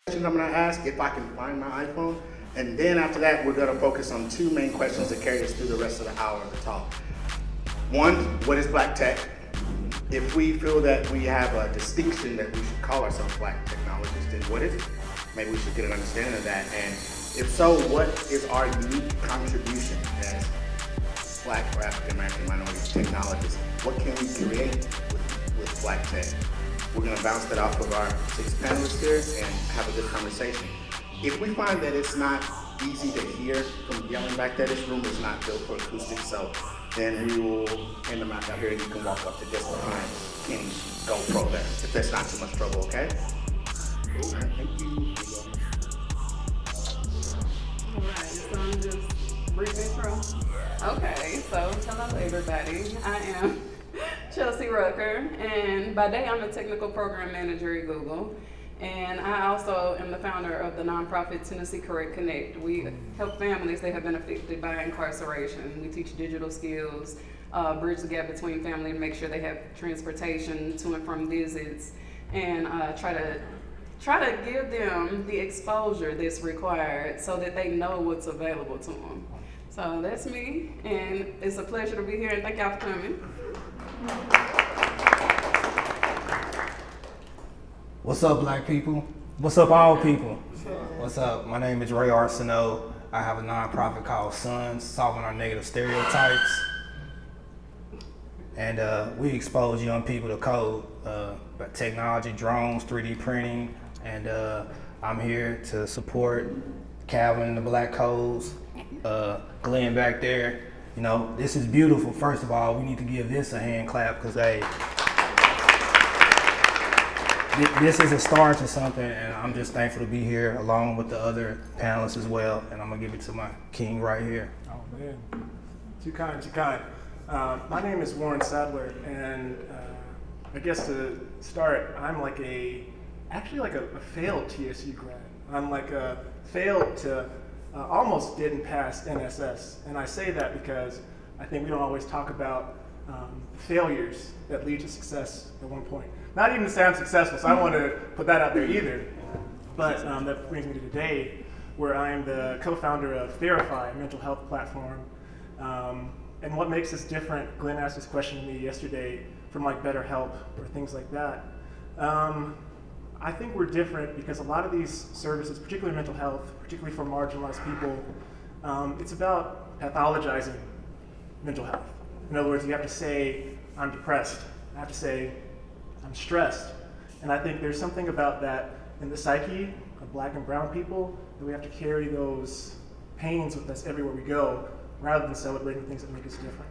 questions I'm going to ask if I can find my iPhone. And then after that, we're going to focus on two main questions that carry us through the rest of the hour of the talk. One, what is black tech? If we feel that we have a distinction that we should call ourselves black technologists, then what is it? Maybe we should get an understanding of that. And if so, what is our unique contribution as black or African American minority technologists? What can we create with black tech? We're going to bounce that off of our 6 panelists here and have a good conversation. If we find that it's not easy to hear from yelling back there, this room is not built for acoustics, so then we will end the map out here and you can walk up to just behind Kenny's GoPro there, if that's not too much trouble, okay? All right, thank you. All right, so I'm just breathing through. Okay, so hello everybody. I am Chelsea Rucker, and by day I'm a technical program manager at Google. And I also am the founder of the nonprofit Tennessee Correct Connect. We help families that have been affected by incarceration. We teach digital skills, bridge the gap between family to make sure they have transportation to and from visits, and try to give them the exposure that's required so that they know what's available to them. So that's me, and it's a pleasure to be here, and thank y'all for coming. What's up, black people? What's up, all people? What's up? My name is Arceneaux. I have a nonprofit called Sons, Solving Our Negative Stereotypes. And we expose young people to code, technology, drones, 3D printing. And I'm here to support Calvin and the Black Codes, Glenn back there. You know, this is beautiful. First of all, we need to give this a hand clap because, hey, this is a start to something, and I'm just thankful to be here along with the other panelists as well. And I'm gonna give it to my king right here. Oh man, too kind, too kind. My name is Warren Sadler, and I guess to start, I'm actually like a failed TSU grad. I'm like a failed to almost didn't pass NSS, and I say that because I think we don't always talk about failures that lead to success at one point. Not even to say I'm successful, so I don't want to put that out there either. But that brings me to today, where I am the co-founder of Verify, a mental health platform. And what makes us different, Glenn asked this question to me yesterday, from like BetterHelp or things like that. I think we're different because a lot of these services, particularly mental health, particularly for marginalized people, it's about pathologizing mental health. In other words, you have to say, I'm depressed. I have to say, I'm stressed. And I think there's something about that in the psyche of black and brown people that we have to carry those pains with us everywhere we go rather than celebrating things that make us different.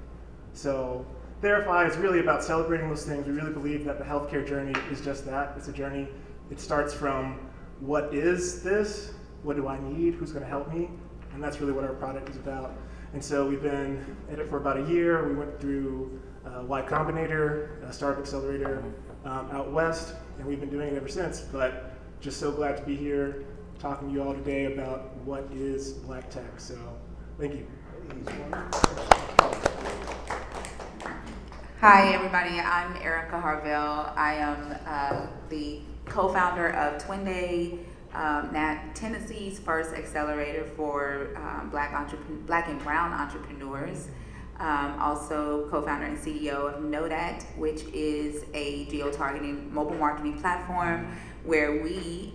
So Verify is really about celebrating those things. We really believe that the healthcare journey is just that. It's a journey. It starts from what is this? What do I need? Who's going to help me? And that's really what our product is about. And so we've been at it for about a year. We went through Y Combinator, a startup accelerator out west, and we've been doing it ever since. But just so glad to be here talking to you all today about what is black tech. So thank you. Hi everybody, I'm Aireka Harvell. I am the co-founder of Twin Day, Tennessee's first accelerator for black and brown entrepreneurs. Also co-founder and CEO of Nodat, which is a geo-targeting mobile marketing platform where we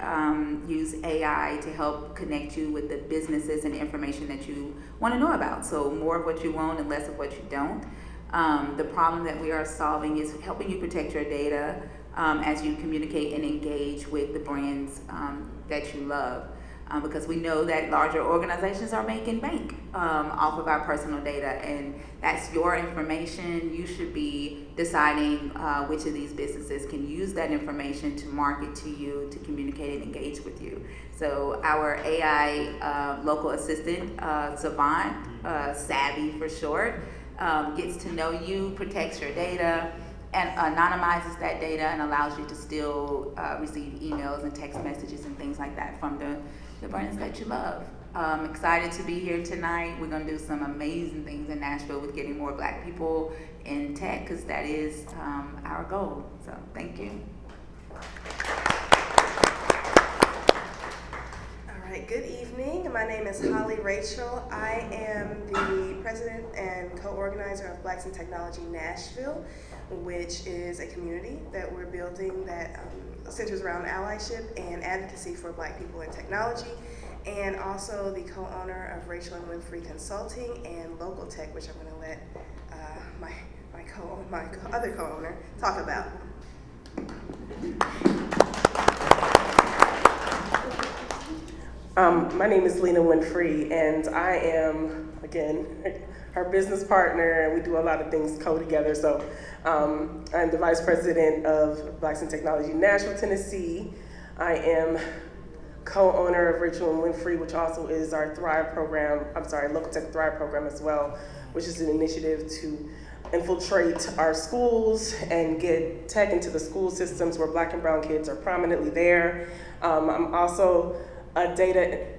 use AI to help connect you with the businesses and information that you want to know about. So more of what you want and less of what you don't. The problem that we are solving is helping you protect your data as you communicate and engage with the brands that you love. Because we know that larger organizations are making bank off of our personal data, and that's your information. You should be deciding which of these businesses can use that information to market to you, to communicate and engage with you. So our AI local assistant, Savant, Savvy for short, gets to know you, protects your data, and anonymizes that data and allows you to still receive emails and text messages and things like that from the brands that you love. I'm excited to be here tonight. We're going to do some amazing things in Nashville with getting more black people in tech, because that is our goal. So thank you. my name is Holly Rachel. I am the president and co-organizer of Blacks in Technology Nashville, which is a community that we're building that centers around allyship and advocacy for Black people in technology, and also the co-owner of Rachel and Winfree Consulting and Local Tech, which I'm going to let my other co-owner talk about. My name is Lena Winfree, and I am, again, her business partner, and we do a lot of things together. So I'm the vice president of Blacks in Technology Nashville, Tennessee. I am co-owner of Rachel and Winfree, which also is our Thrive program, Local Tech Thrive program as well, which is an initiative to infiltrate our schools and get tech into the school systems where Black and brown kids are prominently there. I'm also a data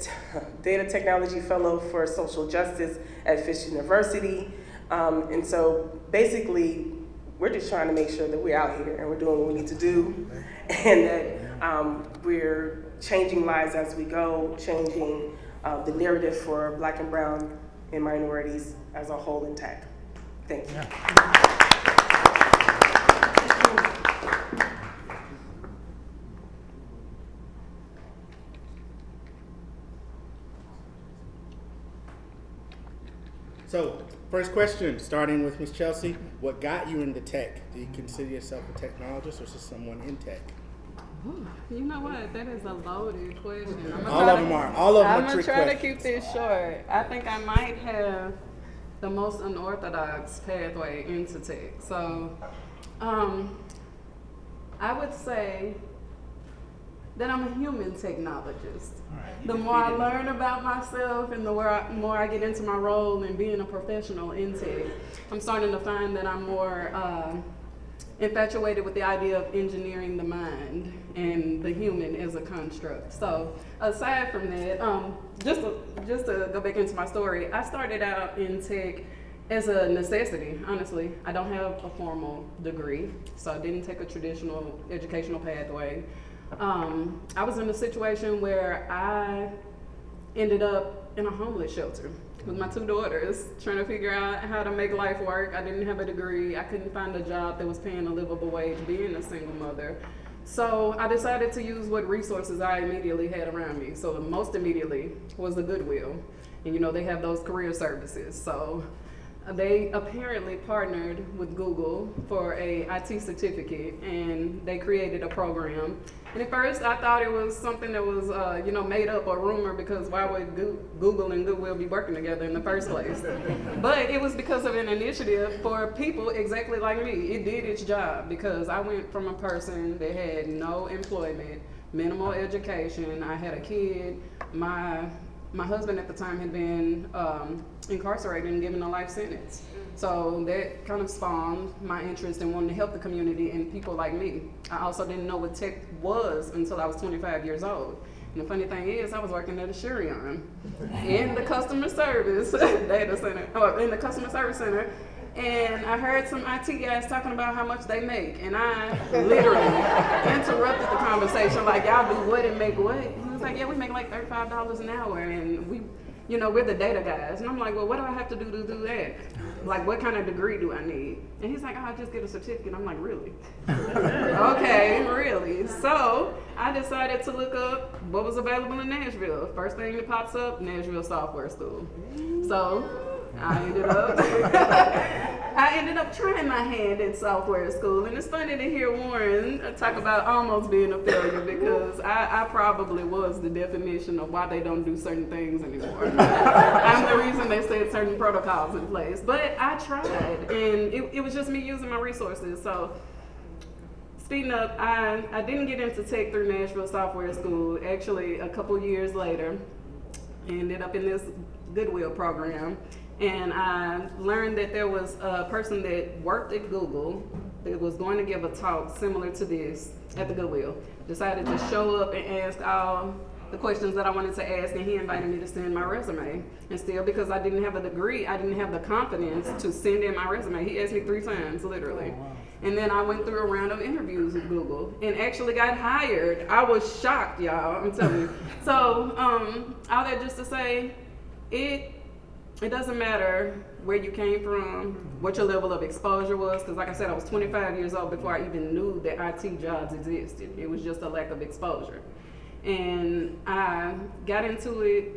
technology fellow for social justice at Fisk University. And so basically, we're just trying to make sure that we're out here and we're doing what we need to do, and that we're changing lives as we go, changing the narrative for Black and brown and minorities as a whole in tech. Thank you. So, first question, starting with Ms. Chelsea, what got you into tech? Do you consider yourself a technologist or just someone in tech? Ooh, you know what? That is a loaded question. All of them are trick questions. I'm going to try to keep this short. I think I might have the most unorthodox pathway into tech. So, I would say that I'm a human technologist. Right. The more I learn about myself and the more I get into my role in being a professional in tech, I'm starting to find that I'm more infatuated with the idea of engineering the mind and the human as a construct. So aside from that, just to go back into my story, I started out in tech as a necessity, honestly. I don't have a formal degree, so I didn't take a traditional educational pathway. I was in a situation where I ended up in a homeless shelter with my two daughters, trying to figure out how to make life work. I didn't have a degree. I couldn't find a job that was paying a livable wage being a single mother. So I decided to use what resources I immediately had around me. So most immediately was the Goodwill. And you know, they have those career services. So they apparently partnered with Google for a IT certificate, and they created a program. And at first I thought it was something that was made up or rumor, because why would Google and Goodwill be working together in the first place? But it was because of an initiative for people exactly like me. It did its job, because I went from a person that had no employment, minimal education. I had a kid. My husband at the time had been incarcerated and given a life sentence. So that kind of spawned my interest in wanting to help the community and people like me. I also didn't know what tech was until I was 25 years old. And the funny thing is, I was working at Asurion in the customer service data center, or in the customer service center. And I heard some IT guys talking about how much they make. And I literally interrupted the conversation, like, y'all do what and make what? And he was like, yeah, we make like $35 an hour, and we're the data guys. And I'm like, well, what do I have to do to do that? Like, what kind of degree do I need? And he's like, oh, I'll just get a certificate. I'm like, really? Okay, really? So I decided to look up what was available in Nashville. First thing that pops up, Nashville Software School. So I ended up trying my hand at software school, and it's funny to hear Warren talk about almost being a failure, because I probably was the definition of why they don't do certain things anymore. I'm the reason they set certain protocols in place, but I tried, and it was just me using my resources. So speeding up, I didn't get into tech through Nashville Software School. Actually, a couple years later, I ended up in this Goodwill program. And I learned that there was a person that worked at Google that was going to give a talk similar to this at the Goodwill. Decided to show up and ask all the questions that I wanted to ask, and he invited me to send my resume. And still, because I didn't have a degree, I didn't have the confidence to send in my resume. He asked me 3 times, literally. Oh, wow. And then I went through a round of interviews with Google and actually got hired. I was shocked, y'all, I'm telling you. So, all that just to say, it doesn't matter where you came from, what your level of exposure was, because like I said, I was 25 years old before I even knew that IT jobs existed. It was just a lack of exposure. And I got into it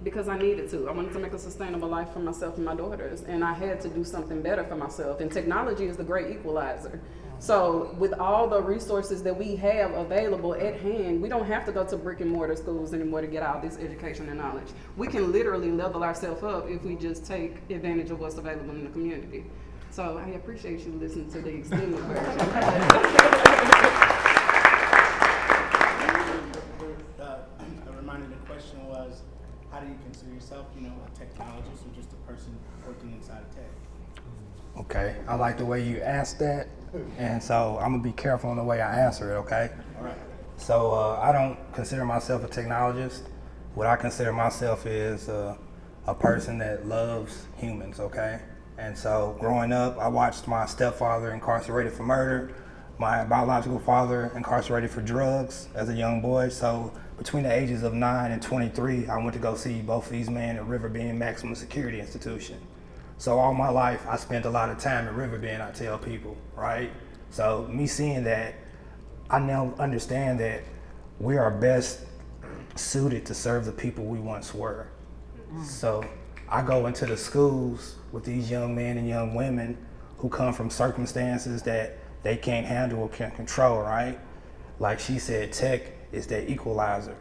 because I needed to. I wanted to make a sustainable life for myself and my daughters, and I had to do something better for myself. And technology is the great equalizer. So with all the resources that we have available at hand, we don't have to go to brick and mortar schools anymore to get all this education and knowledge. We can literally level ourselves up if we just take advantage of what's available in the community. So I appreciate you listening to the extended version. A reminder, the question was, how do you consider yourself, a technologist or just a person working inside of tech? Okay, I like the way you asked that, and so I'm gonna be careful in the way I answer it, okay? All right. So I don't consider myself a technologist. What I consider myself is a person that loves humans, okay? And so growing up, I watched my stepfather incarcerated for murder, my biological father incarcerated for drugs as a young boy. So between the ages of 9 and 23, I went to go see both of these men at River Bend Maximum Security Institution. So all my life, I spent a lot of time at River Bend, I tell people, right? So me seeing that, I now understand that we are best suited to serve the people we once were. So I go into the schools with these young men and young women who come from circumstances that they can't handle or can't control, right? Like she said, tech is that equalizer.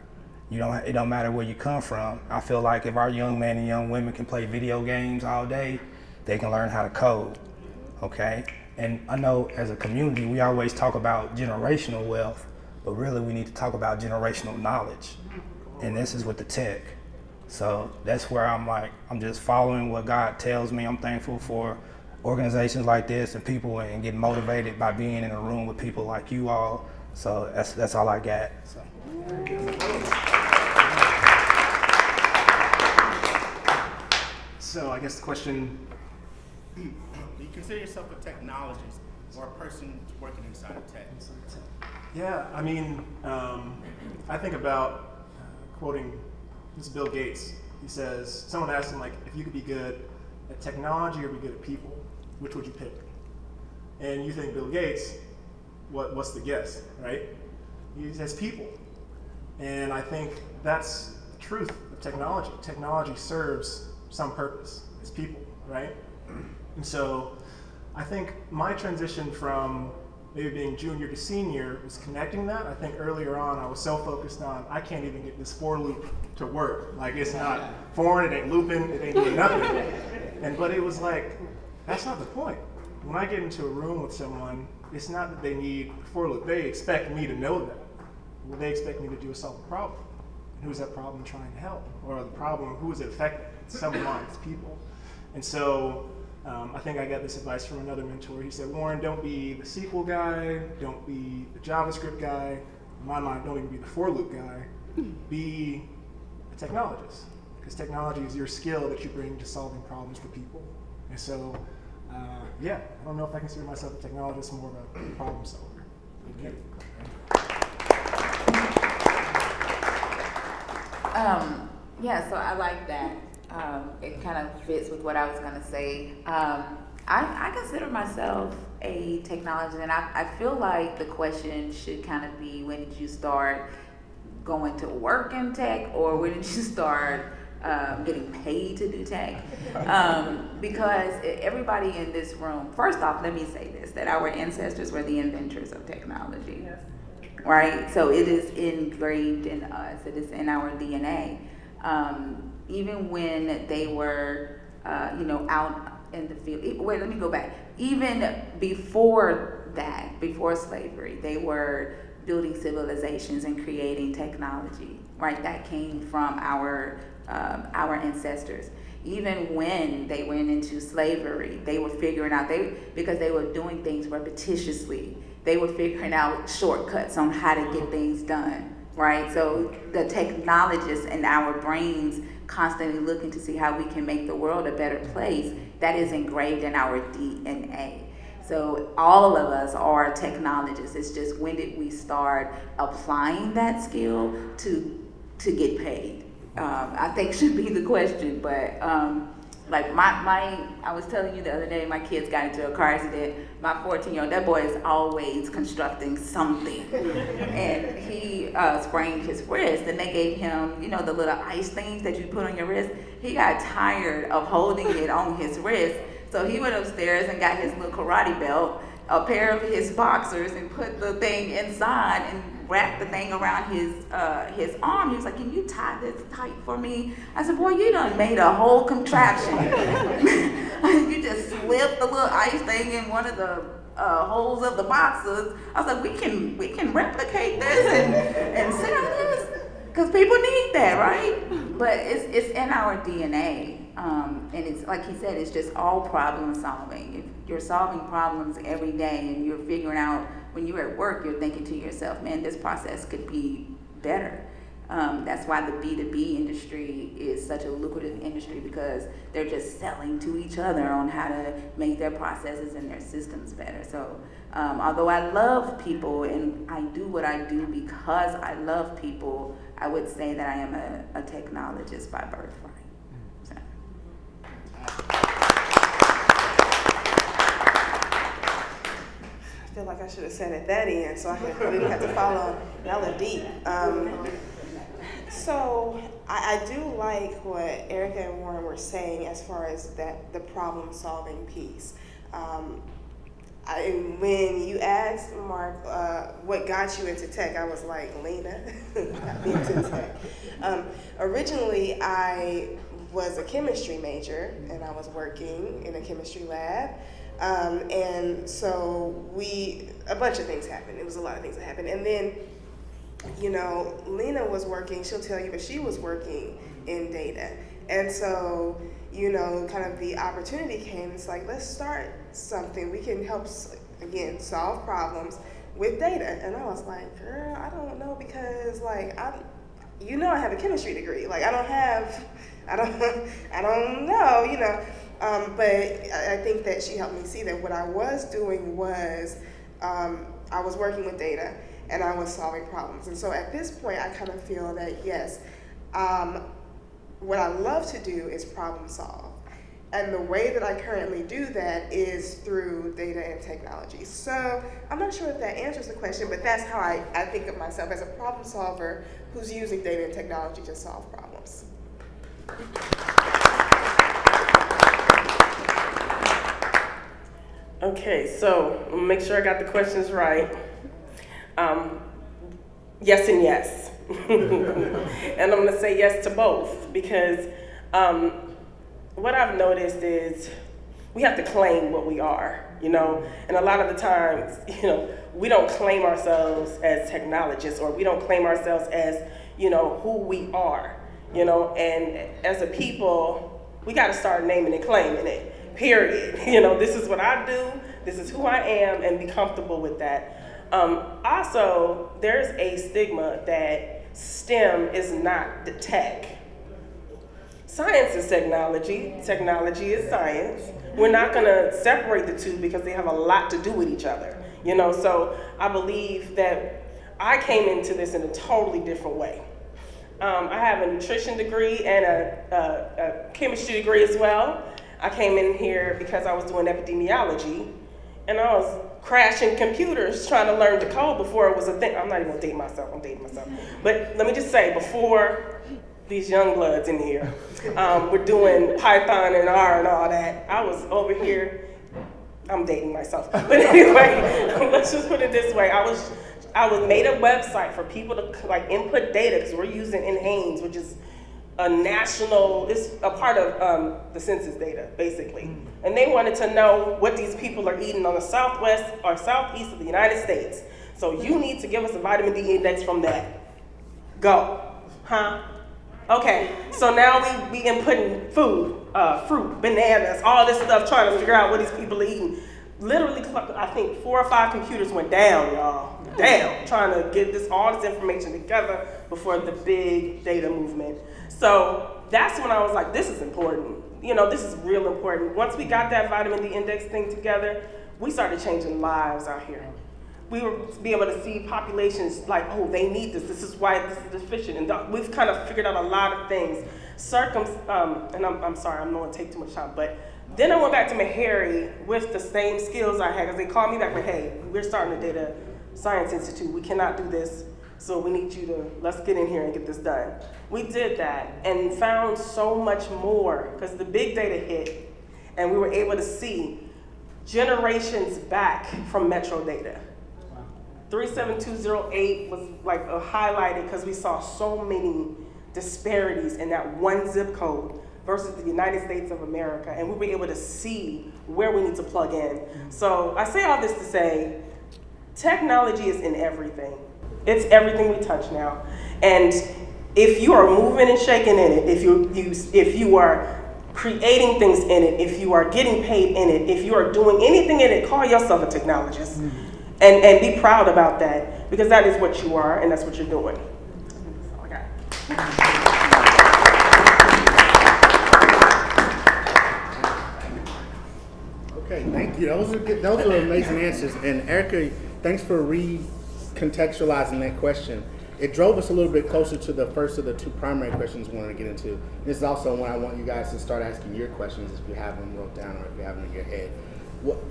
It don't matter where you come from. I feel like if our young men and young women can play video games all day, they can learn how to code, okay? And I know as a community, we always talk about generational wealth, but really we need to talk about generational knowledge. And this is with the tech. So that's where I'm just following what God tells me. I'm thankful for organizations like this and people and getting motivated by being in a room with people like you all. So that's all I got. So. So I guess the question, Do you consider yourself a technologist or a person working inside of tech? yeah, I mean, I think about quoting this is Bill Gates. He says, someone asked him, like, if you could be good at technology or be good at people, which would you pick? And you think Bill Gates, what's the guess, right? He says people. And I think that's the truth of technology. Technology serves some purpose. It's people, right? And so I think my transition from maybe being junior to senior was connecting that. I think earlier on I was so focused on, I can't even get this for loop to work. Like it's not foreign, it ain't looping, it ain't doing nothing. But it was like, that's not the point. When I get into a room with someone, it's not that they need a for loop. They expect me to know that. Well, they expect me to do a solve a problem. And who's that problem trying to help? Or the problem, who is it affecting? It's someone, it's people. And so I think I got this advice from another mentor. He said, Warren, don't be the SQL guy, don't be the JavaScript guy. In my mind, don't even be the for loop guy. Be a technologist. Because technology is your skill that you bring to solving problems for people. And so, I don't know if I consider myself a technologist, more of a problem solver. Okay. So I like that. It kind of fits with what I was going to say. I consider myself a technologist, and I feel like the question should kind of be, when did you start going to work in tech, or when did you start getting paid to do tech? Because everybody in this room, first off, let me say this, that our ancestors were the inventors of technology. Yes. Right? So it is engraved in us. It is in our DNA. Even when they were, out in the field. Wait, let me go back. Even before that, before slavery, they were building civilizations and creating technology. Right? That came from our ancestors. Even when they went into slavery, they were figuring out, because they were doing things repetitiously, they were figuring out shortcuts on how to get things done, right? So the technologists and our brains constantly looking to see how we can make the world a better place, that is engraved in our DNA. So all of us are technologists. It's just when did we start applying that skill to get paid? I think should be the question. But like I was telling you the other day, my kids got into a car accident. My 14-year-old, that boy is always constructing something. And he sprained his wrist, and they gave him, you know, the little ice things that you put on your wrist. He got tired of holding it on his wrist, so he went upstairs and got his little karate belt, a pair of his boxers, and put the thing inside and wrapped the thing around his arm. He was like, "Can you tie this tight for me?" I said, "Boy, you done made a whole contraption." You just slipped the little ice thing in one of the holes of the boxes. I was like, we can replicate this and sell this, because people need that, right? But it's in our DNA. And it's like he said, it's just all problem solving. If you're solving problems every day and you're figuring out, when you're at work, you're thinking to yourself, man, this process could be better. That's why the B2B industry is such a lucrative industry, because they're just selling to each other on how to make their processes and their systems better. So although I love people and I do what I do because I love people, I would say that I am a technologist by birthright. So. I feel like I should have said at that end, so I didn't have to follow hella deep. So I do like what Aireka and Warren were saying as far as the problem-solving piece. When you asked Mark what got you into tech, I was like, Lena got me into tech. Originally, I was a chemistry major, and I was working in a chemistry lab. And so a bunch of things happened. It was a lot of things that happened. And then, you know, Lena was working, she'll tell you, but she was working in data. And so, you know, kind of the opportunity came. It's like, let's start something. We can help, again, solve problems with data. And I was like, girl, I don't know, because like, I have a chemistry degree. Like, I don't know, you know. But I think that she helped me see that what I was doing was, I was working with data and I was solving problems. And so at this point, I kind of feel that, yes, what I love to do is problem solve. And the way that I currently do that is through data and technology. So I'm not sure if that answers the question, but that's how I think of myself, as a problem solver who's using data and technology to solve problems. Okay, so make sure I got the questions right. Yes and yes. And I'm gonna say yes to both, because what I've noticed is we have to claim what we are, you know, and a lot of the times, you know, we don't claim ourselves as technologists, or we don't claim ourselves as, you know, who we are, you know, and as a people, we gotta start naming and claiming it, period. You know, this is what I do, this is who I am, and be comfortable with that. Also, there's a stigma that STEM is not the tech. Science is technology, technology is science. We're not gonna separate the two because they have a lot to do with each other, you know? So I believe that I came into this in a totally different way. I have a nutrition degree and a chemistry degree as well. I came in here because I was doing epidemiology, and I was crashing computers trying to learn to code before it was a thing. I'm not even gonna date myself, I'm dating myself. But let me just say, before these young bloods in here were doing Python and R and all that, I was over here, I'm dating myself. But anyway, let's just put it this way. I made a website for people to like input data, because we're using NHANES, which is it's a part of the census data, basically. And they wanted to know what these people are eating on the southwest or southeast of the United States. So you need to give us a vitamin D index from that. Go. Huh? Okay, so now we inputting food, fruit, bananas, all this stuff, trying to figure out what these people are eating. Literally, I think 4 or 5 computers went down, y'all. Down, trying to get all this information together before the big data movement. So that's when I was like, this is important. You know, this is real important. Once we got that vitamin D index thing together, we started changing lives out here. We were be able to see populations like, oh, they need this. This is why this is deficient. And we've kind of figured out a lot of things. And I'm sorry, I'm not going to take too much time, but then I went back to Meharry with the same skills I had, because they called me back and hey, we're starting a data science institute. We cannot do this, so we need you to, let's get in here and get this done. We did that and found so much more, because the big data hit, and we were able to see generations back from Metro data. 37208 was like highlighted because we saw so many disparities in that one zip code versus the United States of America, and we were able to see where we need to plug in. So I say all this to say, technology is in everything. It's everything we touch now. And if you are moving and shaking in it, if you are creating things in it, if you are getting paid in it, if you are doing anything in it, call yourself a technologist. And be proud about that, because that is what you are and that's what you're doing. That's all I got. Okay, thank you. Those are amazing answers. And Aireka, thanks for recontextualizing that question. It drove us a little bit closer to the first of the two primary questions we wanted to get into. This is also when I want you guys to start asking your questions if you have them wrote down or if you have them in your head.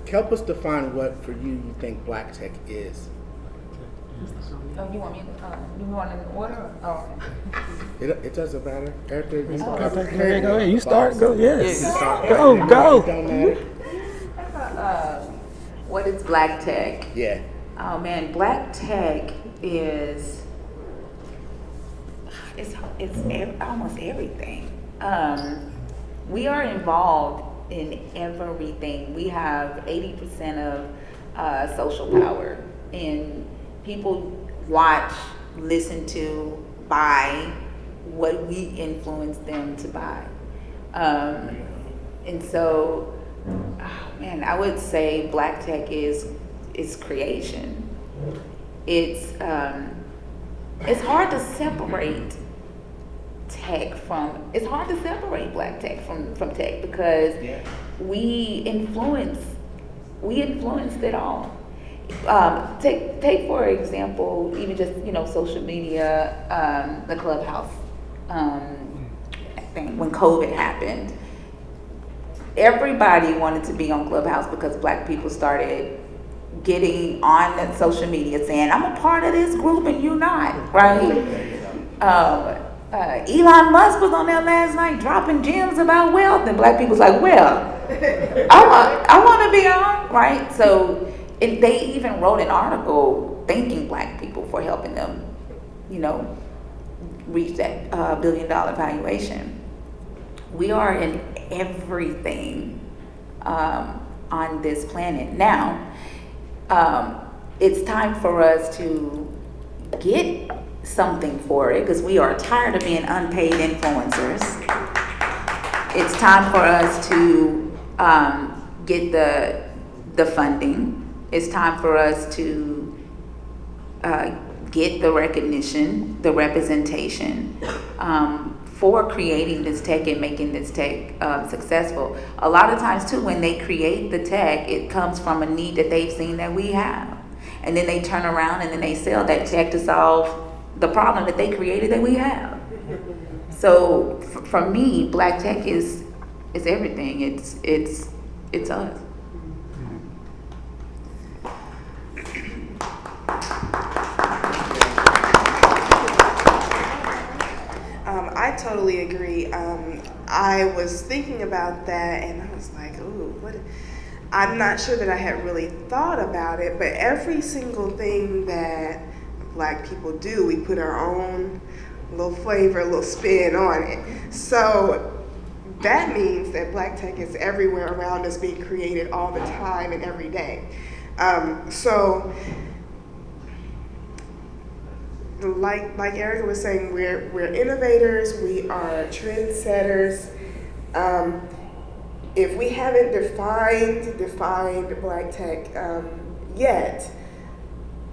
Help us define what, for you think Black tech is. Oh, you want me to, you want in order? Oh, okay. It doesn't matter. Aireka, you Go ahead. You start. Go. Yes. Go. It don't matter. What is Black tech? Yeah. Oh man, Black tech is almost everything. We are involved in everything. We have 80% of social power, and people watch, listen to, buy what we influence them to buy. And so, oh man, I would say Black tech is creation. It's hard to separate it's hard to separate Black tech from tech, because we influenced it all. Take for example, even just social media, the Clubhouse thing when COVID happened. Everybody wanted to be on Clubhouse because Black people started getting on that social media saying, I'm a part of this group and you're not, right? Elon Musk was on there last night dropping gems about wealth, and Black people's like, well, I want to be on, right? So they even wrote an article thanking Black people for helping them, reach that $1 billion valuation. We are in everything on this planet. Now, it's time for us to get something for it, because we are tired of being unpaid influencers. It's time for us to get the funding. It's time for us to get the recognition, the representation for creating this tech and making this tech successful. A lot of times too, when they create the tech, it comes from a need that they've seen that we have. And then they turn around and then they sell that tech to solve the problem that they created that we have. So for me, Black tech is everything. It's us. I totally agree. I was thinking about that and I was like, ooh, what? I'm not sure that I had really thought about it, but every single thing that Black people do, we put our own little flavor, a little spin on it. So that means that Black tech is everywhere around us, being created all the time and every day. So like Aireka was saying, we're innovators, we are trendsetters. If we haven't defined Black tech yet,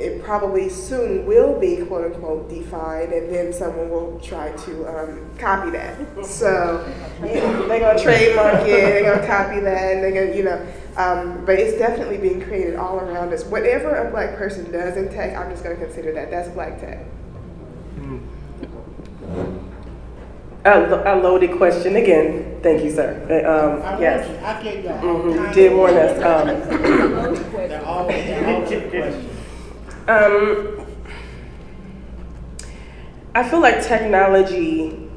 it probably soon will be quote unquote defined, and then someone will try to copy that. So they're gonna trademark it, they're gonna copy that, and they're gonna, but it's definitely being created all around us. Whatever a Black person does in tech, I'm just gonna consider that's Black tech. A loaded question again. Thank you, sir. Yes. I gave you You did warn us. They're all questions. I feel like technology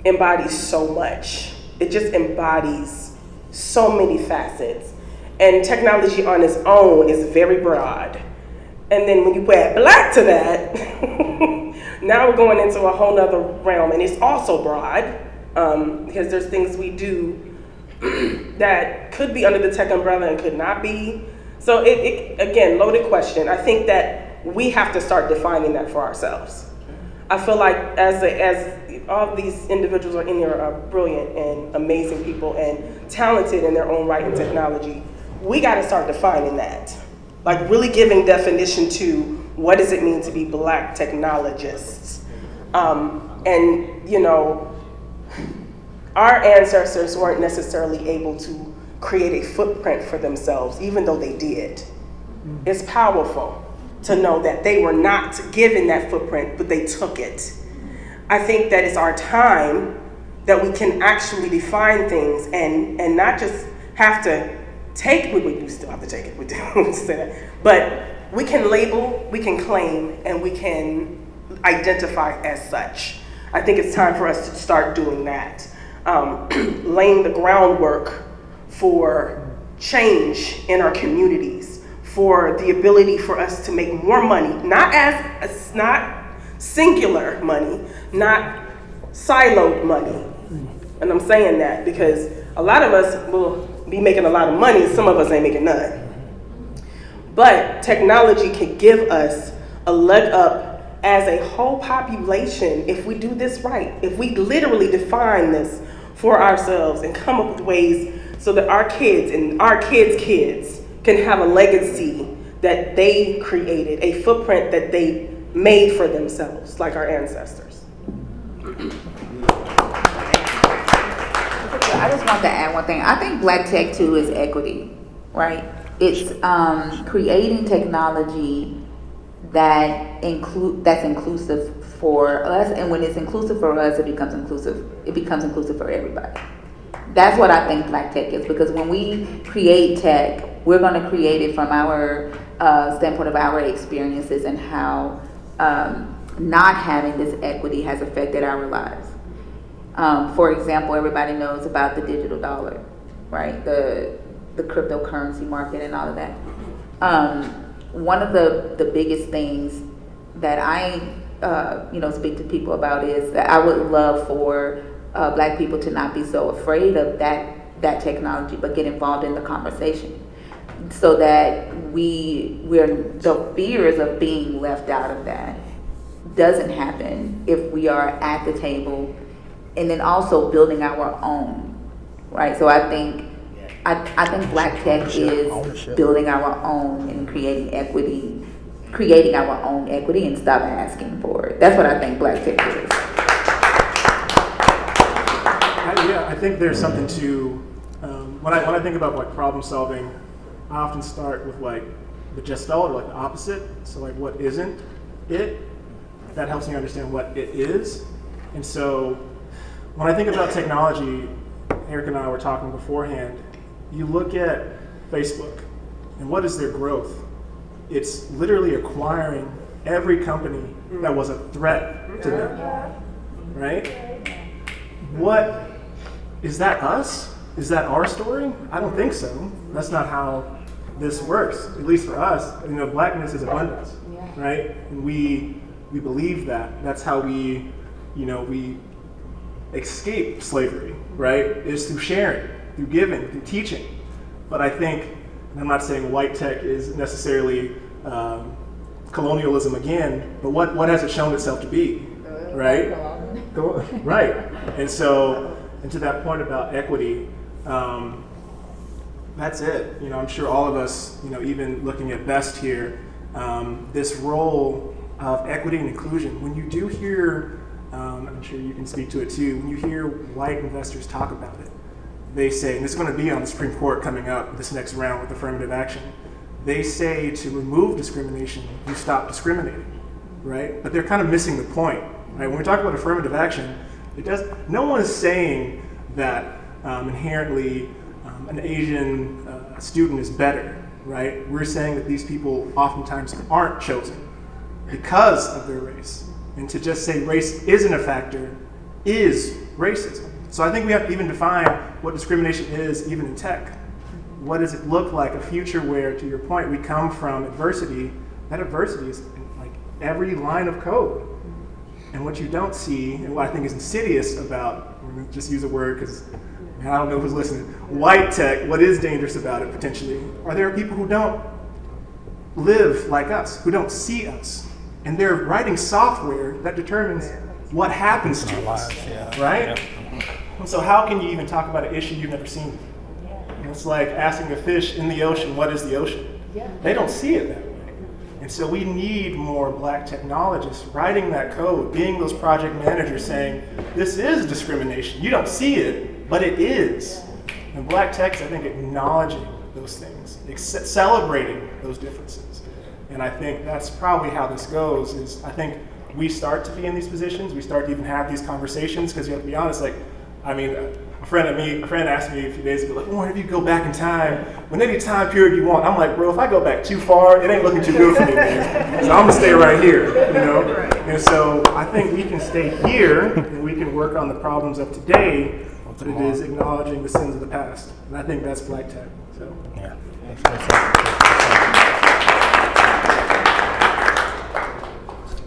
embodies so much. It just embodies so many facets. And technology on its own is very broad. And then when you add Black to that, now we're going into a whole nother realm. And it's also broad, because there's things we do that could be under the tech umbrella and could not be. So it again, loaded question. I think that we have to start defining that for ourselves. I feel like as all these individuals are in here are brilliant and amazing people and talented in their own right in technology, we got to start defining that. Like really giving definition to what does it mean to be Black technologists. And you know, our ancestors weren't necessarily able to create a footprint for themselves, even though they did. It's powerful to know that they were not given that footprint, but they took it. I think that it's our time that we can actually define things and not just have to take, we still have to take it, we do say that, but we can label, we can claim, and we can identify as such. I think it's time for us to start doing that. Laying the groundwork for change in our communities, for the ability for us to make more money, not singular money, not siloed money. And I'm saying that because a lot of us will be making a lot of money, some of us ain't making none. But technology can give us a leg up as a whole population if we do this right, if we literally define this for ourselves and come up with ways so that our kids and our kids' kids can have a legacy that they created, a footprint that they made for themselves, like our ancestors. I just want to add one thing. I think Black tech too is equity, right? It's creating technology that's inclusive for us, and when it's inclusive for us, it becomes inclusive for everybody. That's what I think Black tech is, because when we create tech, we're going to create it from our standpoint of our experiences and how not having this equity has affected our lives. For example, everybody knows about the digital dollar, right? The cryptocurrency market and all of that. One of the biggest things that I speak to people about is that I would love for Black people to not be so afraid of that technology, but get involved in the conversation, so that the fears of being left out of that doesn't happen if we are at the table, and then also building our own, right? So I think Black tech is building our own and creating our own equity and stop asking for it. That's what I think Black tech is. I think there's something to, when I think about like problem solving, I often start with like the gestalt, or like the opposite. So like what isn't it? That helps me understand what it is. And so when I think about technology, Eric and I were talking beforehand, you look at Facebook and what is their growth? It's literally acquiring every company that was a threat to them, right? What, is that us? Is that our story? I don't think so. That's not how this works, at least for us. Blackness is abundance, right? And we believe that. That's how we escape slavery, right? Is through sharing, through giving, through teaching. But I think, and I'm not saying white tech is necessarily colonialism again, but what has it shown itself to be, right? Right. And so, and to that point about equity, that's it. I'm sure all of us, even looking at Best here, this role of equity and inclusion. When you do hear, I'm sure you can speak to it too, when you hear white investors talk about it, they say, and this is going to be on the Supreme Court coming up this next round with affirmative action, they say to remove discrimination, you stop discriminating, right? But they're kind of missing the point, right? When we talk about affirmative action, no one is saying that inherently an Asian student is better, right? We're saying that these people oftentimes aren't chosen because of their race. And to just say race isn't a factor is racism. So I think we have to even define what discrimination is, even in tech. What does it look like, a future where, to your point, we come from adversity? That adversity is in like every line of code. And what you don't see, and what I think is insidious about, I'm going to just use a word because I don't know who's listening, white tech, what is dangerous about it potentially, are there people who don't live like us, who don't see us. And they're writing software that determines what happens to us, right? And so how can you even talk about an issue you've never seen? It's like asking a fish in the ocean, what is the ocean? They don't see it that way. And so we need more black technologists writing that code, being those project managers saying, this is discrimination. You don't see it, but it is. And black techs, I think, acknowledging those things, celebrating those differences. And I think that's probably how this goes, is I think we start to be in these positions, we start to even have these conversations, because you have to be honest, like, I mean, a friend asked me a few days ago, like, Warren, if you go back in time, when any time period you want, I'm like, bro, if I go back too far, it ain't looking too good for me, man. So I'm gonna stay right here, you know? And so I think we can stay here, and we can work on the problems of today, but it is acknowledging the sins of the past. And I think that's black tech, so. Yeah.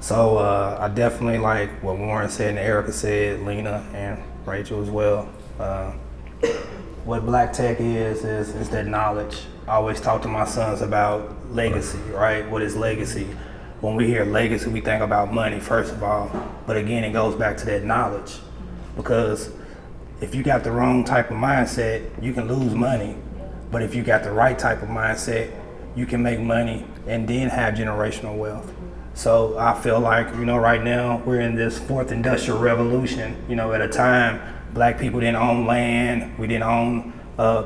So I definitely like what Warren said and Aireka said, Lena and Rachel as well. What black tech is that knowledge. I always talk to my sons about legacy, right? What is legacy? When we hear legacy, we think about money, first of all. But again, it goes back to that knowledge. Because if you got the wrong type of mindset, you can lose money. But if you got the right type of mindset, you can make money and then have generational wealth. So I feel like, right now we're in this fourth industrial revolution. At a time, black people didn't own land, we didn't own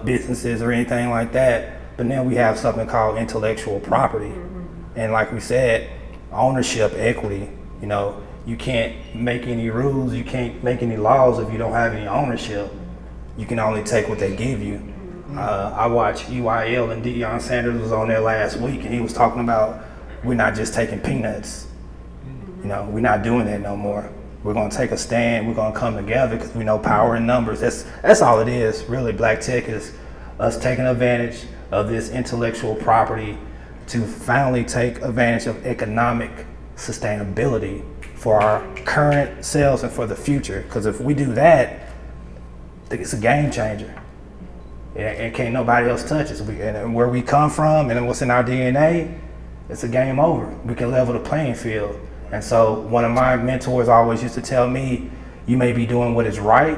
businesses or anything like that. But now we have something called intellectual property. And like we said, ownership, equity, you can't make any rules, you can't make any laws if you don't have any ownership. You can only take what they give you. I watched UIL and Deion Sanders was on there last week, and he was talking about we're not just taking peanuts. We're not doing that no more. We're gonna take a stand, we're gonna come together because we know power in numbers. That's all it is, really. Black tech is us taking advantage of this intellectual property to finally take advantage of economic sustainability for our current selves and for the future. Because if we do that, I think it's a game changer. And can't nobody else touch us. And where we come from and what's in our DNA, it's a game over. We can level the playing field. And so one of my mentors always used to tell me, you may be doing what is right,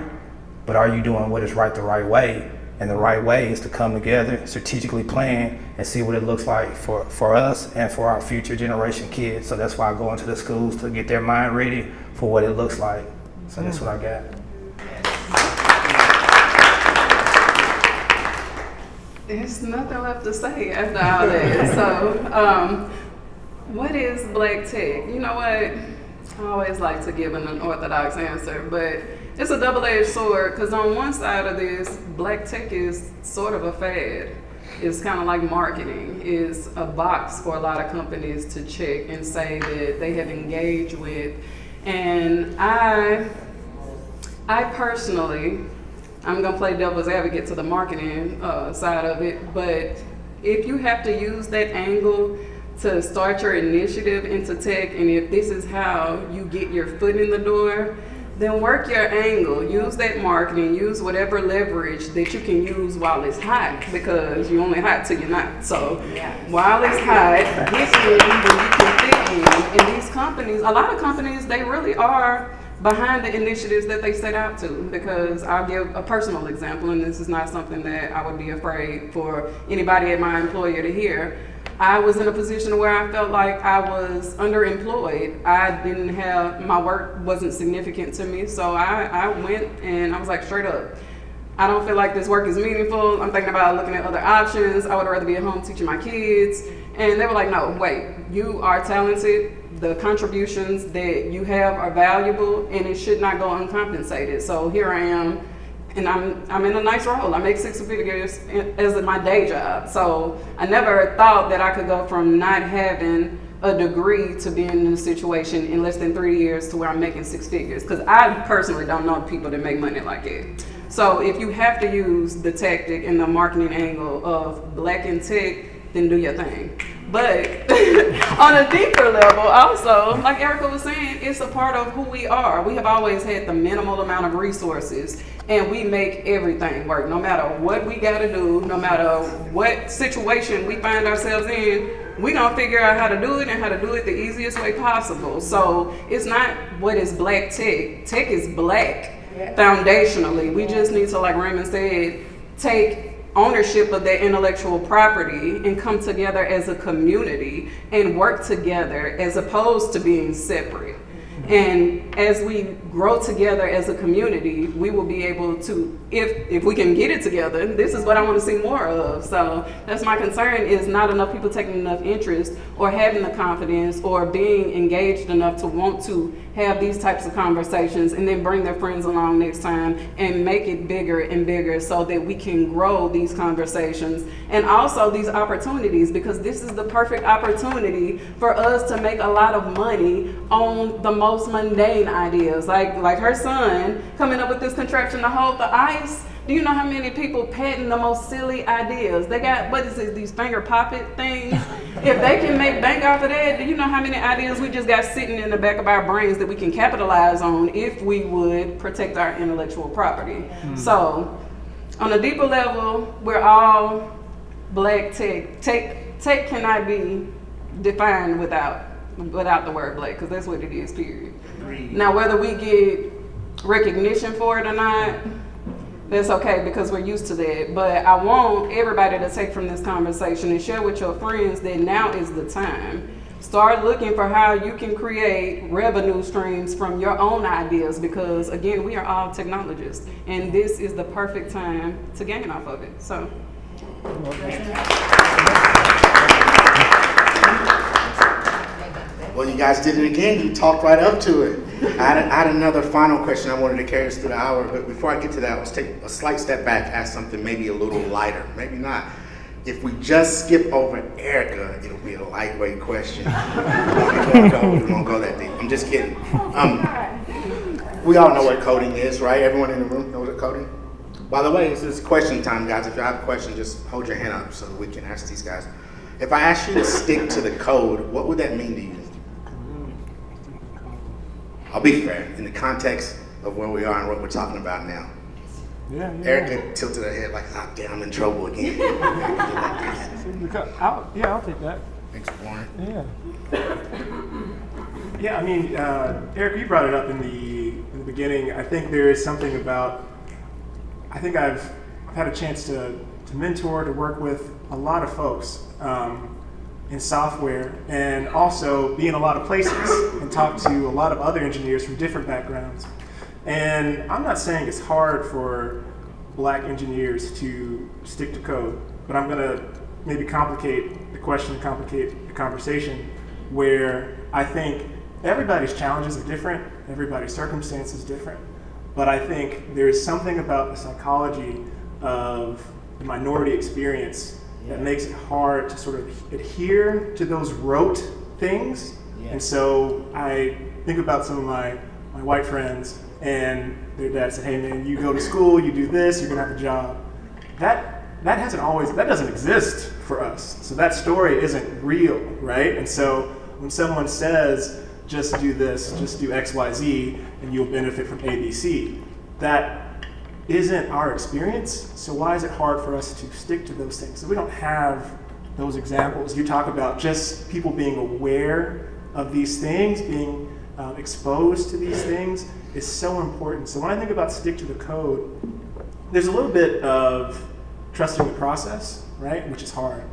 but are you doing what is right the right way? And the right way is to come together, strategically plan, and see what it looks like for us and for our future generation kids. So that's why I go into the schools to get their mind ready for what it looks like. So that's what I got. There's nothing left to say after all that. So, what is black tech? You know what? I always like to give an unorthodox answer, but it's a double-edged sword, because on one side of this, black tech is sort of a fad. It's kind of like marketing. It's a box for a lot of companies to check and say that they have engaged with. And I personally, I'm gonna play devil's advocate to the marketing side of it, but if you have to use that angle to start your initiative into tech, and if this is how you get your foot in the door, then work your angle, use that marketing, use whatever leverage that you can use while it's hot, because you're only hot till you're not. So while it's hot, get in when you can fit in. And these companies, a lot of companies, they really are behind the initiatives that they set out to, because I'll give a personal example, and this is not something that I would be afraid for anybody at my employer to hear. I was in a position where I felt like I was underemployed. My work wasn't significant to me. So I went and I was like, straight up, I don't feel like this work is meaningful. I'm thinking about looking at other options. I would rather be at home teaching my kids. And they were like, no, wait, you are talented. The contributions that you have are valuable and it should not go uncompensated. So here I am. And I'm in a nice role. I make 6 figures as my day job. So I never thought that I could go from not having a degree to being in a situation in less than 3 years to where I'm making 6 figures. Because I personally don't know people that make money like it. So if you have to use the tactic and the marketing angle of Black in tech, then do your thing. But on a deeper level, also, like Aireka was saying, it's a part of who we are. We have always had the minimal amount of resources, and we make everything work. No matter what we got to do, no matter what situation we find ourselves in, we're going to figure out how to do it and how to do it the easiest way possible. So it's not what is Black tech. Tech is Black foundationally. We just need to, like Raymond said, take ownership of their intellectual property and come together as a community and work together as opposed to being separate. And as we grow together as a community, we will be able to, if we can get it together, this is what I want to see more of. So that's my concern, is not enough people taking enough interest or having the confidence or being engaged enough to want to have these types of conversations and then bring their friends along next time and make it bigger and bigger so that we can grow these conversations and also these opportunities, because this is the perfect opportunity for us to make a lot of money on the most mundane ideas, like her son coming up with this contraption to hold the ice. Do you know how many people patent the most silly ideas? They got, what is it, these finger poppet things? If they can make bank off of that, do you know how many ideas we just got sitting in the back of our brains that we can capitalize on if we would protect our intellectual property? So on a deeper level, we're all Black tech. Tech cannot be defined without the word Black, because that's what it is, period. Now, whether we get recognition for it or not, that's okay, because we're used to that. But I want everybody to take from this conversation and share with your friends that now is the time. Start looking for how you can create revenue streams from your own ideas, because again, we are all technologists and this is the perfect time to gain off of it. So. Well, you guys did it again. You talked right up to it. I had another final question I wanted to carry us through the hour, but before I get to that, let's take a slight step back, ask something maybe a little lighter, maybe not. If we just skip over Aireka, it'll be a lightweight question. We won't go that deep. I'm just kidding. We all know what coding is, right? Everyone in the room knows what coding? By the way, this is question time, guys. If you have a question, just hold your hand up so that we can ask these guys. If I ask you to stick to the code, what would that mean to you? I'll be fair, in the context of where we are and what we're talking about now. Yeah. Aireka tilted her head like, oh, damn, I'm in trouble again. I'll take that. Thanks, Warren. Yeah, I mean, Aireka, you brought it up in the beginning. I think there is something about, I think I've had a chance to mentor, to work with a lot of folks in software, and also be in a lot of places and talk to a lot of other engineers from different backgrounds. And I'm not saying it's hard for Black engineers to stick to code, but I'm gonna maybe complicate the question, complicate the conversation, where I think everybody's challenges are different, everybody's circumstance is different, but I think there's something about the psychology of the minority experience that makes it hard to sort of adhere to those rote things. And so I think about some of my white friends, and their dad said, hey man, you go to school, you do this, you're gonna have a job. That doesn't exist for us. So that story isn't real, right? And so when someone says, just do this, just do X, Y, Z, and you'll benefit from A, B, C, that isn't our experience. So why is it hard for us to stick to those things? So we don't have those examples. You talk about just people being aware of these things, being exposed to these things is so important. So when I think about stick to the code, there's a little bit of trusting the process, right? Which is hard.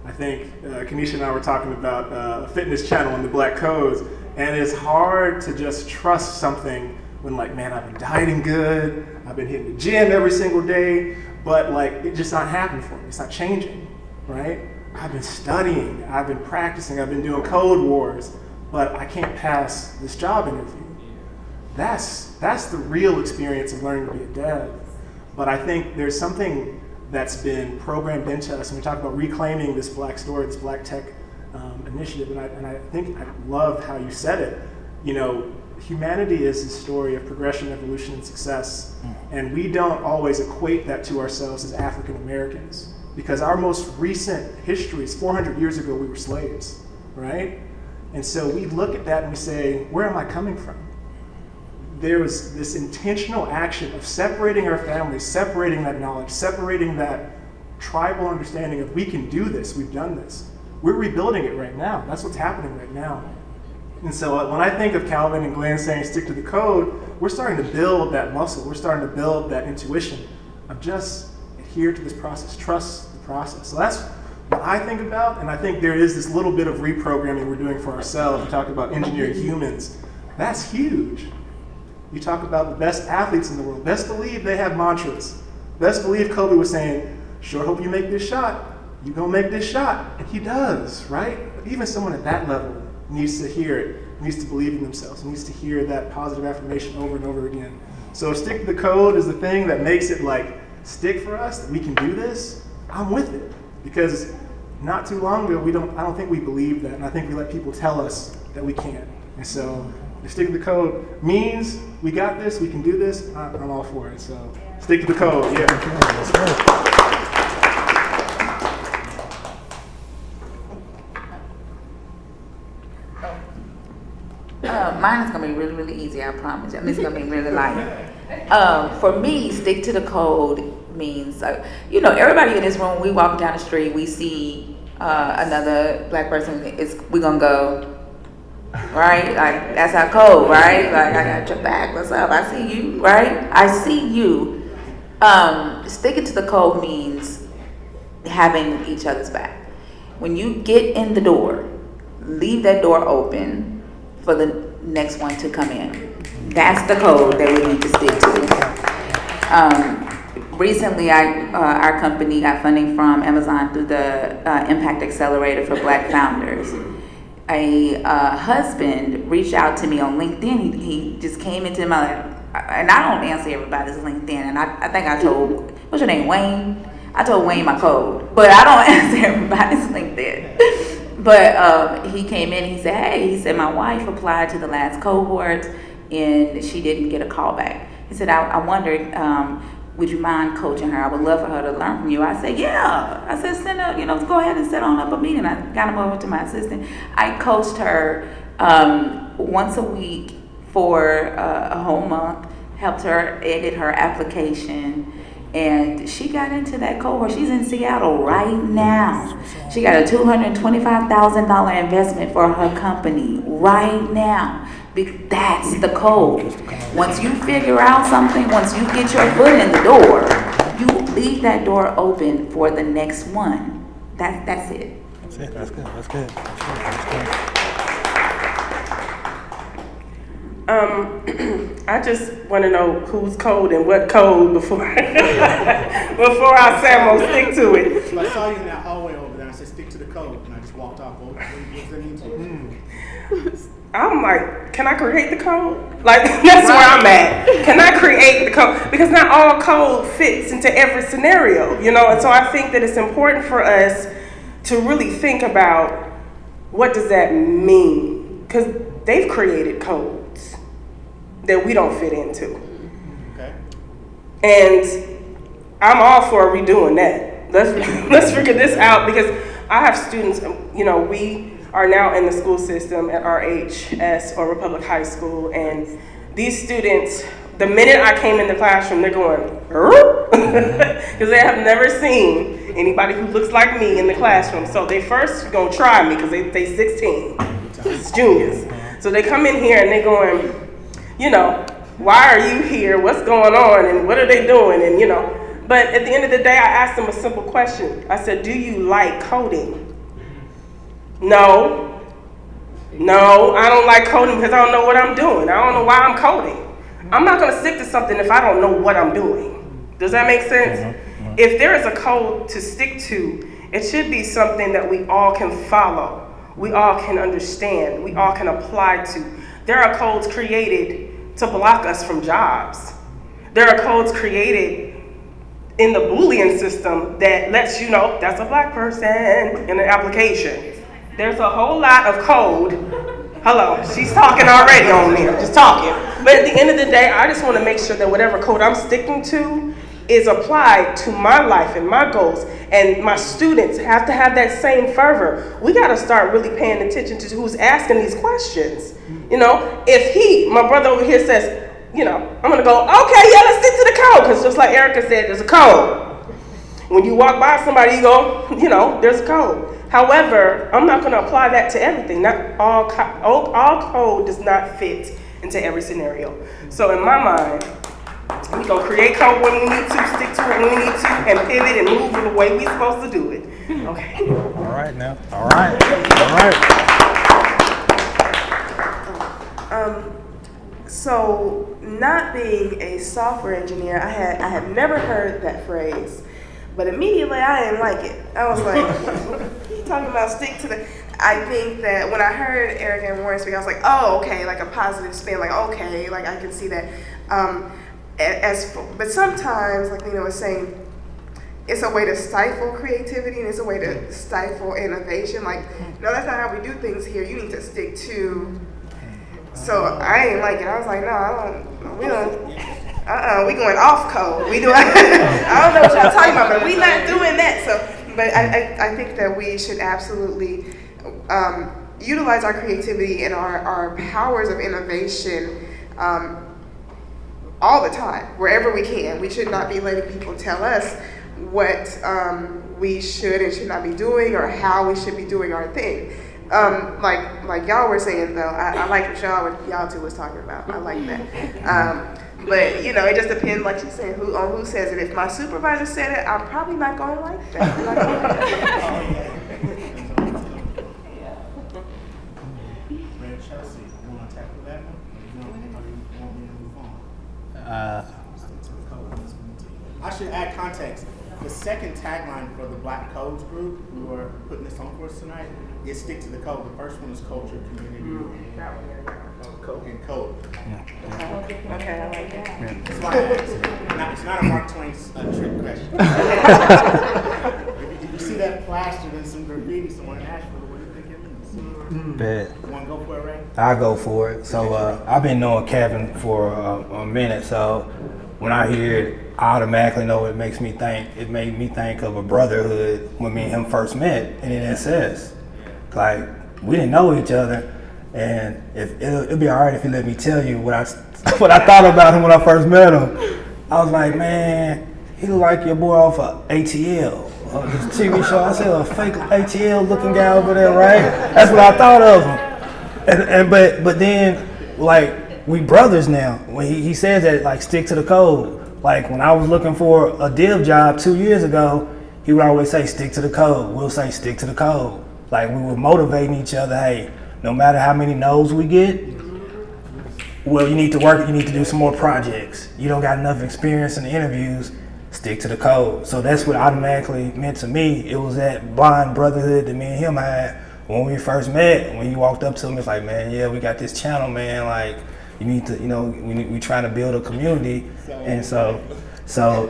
I think Kenesha and I were talking about a fitness channel in the Black Codes, and it's hard to just trust something when, like, man, I've been dieting good, I've been hitting the gym every single day, but like it's just not happening for me. It's not changing, right? I've been studying, I've been practicing, I've been doing code wars, but I can't pass this job interview. That's the real experience of learning to be a dev. But I think there's something that's been programmed into us, and we talk about reclaiming this Black story, this Black tech initiative, and I think I love how you said it. You know, humanity is a story of progression, evolution, and success, and we don't always equate that to ourselves as African Americans, because our most recent history is 400 years ago we were slaves, right? And so we look at that and we say, where am I coming from? There was this intentional action of separating our families, separating that knowledge, separating that tribal understanding of we can do this, we've done this. We're rebuilding it right now. That's what's happening right now. And so when I think of Calvin and Glenn saying stick to the code, we're starting to build that muscle. We're starting to build that intuition of just adhere to this process, trust the process. So that's what I think about, and I think there is this little bit of reprogramming we're doing for ourselves. We talk about engineering humans. That's huge. You talk about the best athletes in the world. Best believe they have mantras. Best believe Kobe was saying, sure hope you make this shot. You gonna make this shot. And he does, right? But even someone at that level needs to hear it, needs to believe in themselves, needs to hear that positive affirmation over and over again. So if stick to the code is the thing that makes it like stick for us, that we can do this, I'm with it. Because not too long ago, I don't think we believed that, and I think we let people tell us that we can't. And so if stick to the code means we got this, we can do this, I'm all for it. So stick to the code, yeah. Mine is gonna be really, really easy, I promise. It's gonna be really light. For me, stick to the code means, everybody in this room, we walk down the street, we see another Black person, we gonna go, right? Like, that's our code, right? Like, I got your back, what's up? I see you, right? I see you. Sticking to the code means having each other's back. When you get in the door, leave that door open for the next one to come in. That's the code that we need to stick to. Recently, our company got funding from Amazon through the Impact Accelerator for Black Founders. A husband reached out to me on LinkedIn. He just came into my, and I don't answer everybody's LinkedIn, and I think I told, what's your name, Wayne? I told Wayne my code, but I don't answer everybody's LinkedIn. But he came in, he said, hey, my wife applied to the last cohort and she didn't get a call back. He said, I wondered, would you mind coaching her? I would love for her to learn from you. I said, yeah. I said, go ahead and set on up a meeting. I got him over to my assistant. I coached her once a week for a whole month, helped her edit her application. And she got into that cohort. She's in Seattle right now. She got a $225,000 investment for her company right now. That's the code. Once you figure out something, once you get your foot in the door, you leave that door open for the next one. That's it. That's it. That's good. That's good. That's good. I just want to know whose code and what code before I say I'm gonna stick to it. So I saw you in that hallway over there. I said, stick to the code, and I just walked off. What does that mean to you? I'm like, can I create the code? Like, that's where I'm at. Can I create the code? Because not all code fits into every scenario, and so I think that it's important for us to really think about what does that mean? Because they've created codes that we don't fit into. Okay. And I'm all for redoing that. Let's figure this out, because I have students, we are now in the school system at RHS, or Republic High School, and these students, the minute I came in the classroom, they're going, because they have never seen anybody who looks like me in the classroom. So they first gonna try me because they 16, it's juniors. So they come in here and they going, why are you here? What's going on? And what are they doing? And but at the end of the day, I asked them a simple question. I said, do you like coding? No, I don't like coding because I don't know what I'm doing. I don't know why I'm coding. I'm not gonna stick to something if I don't know what I'm doing. Does that make sense? If there is a code to stick to, it should be something that we all can follow, we all can understand, we all can apply to. There are codes created to block us from jobs. There are codes created in the Boolean system that lets you know that's a black person in an application. There's a whole lot of code. Hello, she's talking already on there, just talking. But at the end of the day, I just want to make sure that whatever code I'm sticking to is applied to my life and my goals. And my students have to have that same fervor. We got to start really paying attention to who's asking these questions. You know, if my brother over here says, you know, I'm gonna go, okay, yeah, let's stick to the code, because just like Aireka said, there's a code. When you walk by somebody, you go, you know, there's a code. However, I'm not gonna apply that to everything. Not all code does not fit into every scenario. So in my mind, we're gonna create code when we need to, stick to it when we need to, and pivot and move in the way we're supposed to do it. Okay. All right now. All right. So, not being a software engineer, I had never heard that phrase, but immediately I didn't like it. I was like, you talking about stick to the... I think that when I heard Aireka and Warren speak, I was like, oh, okay, like a positive spin, like, okay, like I can see that. But sometimes, like Lena was saying, it's a way to stifle creativity and it's a way to stifle innovation. Like, no, that's not how we do things here. You need to stick to... So I ain't like it. I was like, no, we going off code. We doing, I don't know what y'all talking about, but we not doing that. So, but I think that we should absolutely utilize our creativity and our powers of innovation all the time, wherever we can. We should not be letting people tell us what we should and should not be doing or how we should be doing our thing. Like y'all were saying though, I like what y'all two was talking about. I like that. But you know, it just depends, like you said, who says it. If my supervisor said it, I'm probably not gonna like that. I'm not gonna like that. Chelsea, you want to tackle that one? Or you want me to move on? I should add context. The second tagline for the Black Codes group, who are putting this on for us tonight, is stick to the code. The first one is culture, community, and code. Okay, I like that. That's why I asked. It's not a Mark Twain trick question. If you see that plastered in some graffiti somewhere in Nashville, what do you think it means? Bet. You want to go for it, Ray? I'll go for it. So I've been knowing Kevin for a minute, so when I hear it, I automatically know it makes me think. It made me think of a brotherhood when me and him first met in NSS. Like, we didn't know each other, and it'd be all right if he let me tell you what I thought about him when I first met him. I was like, man, he look like your boy off of ATL, this TV show. I said, a fake ATL looking guy over there, right? That's what I thought of him. But then, like, we brothers now. When he says that, like, stick to the code. Like, when I was looking for a div job 2 years ago, he would always say, stick to the code. We'll say, stick to the code. Like, we were motivating each other. Hey, no matter how many no's we get, well, you need to work, you need to do some more projects. You don't got enough experience in the interviews, stick to the code. So that's what automatically meant to me. It was that bond brotherhood that me and him had when we first met. When you walked up to him, it's like, man, yeah, we got this channel, man. Like, you need to, you know, we trying to build a community. And so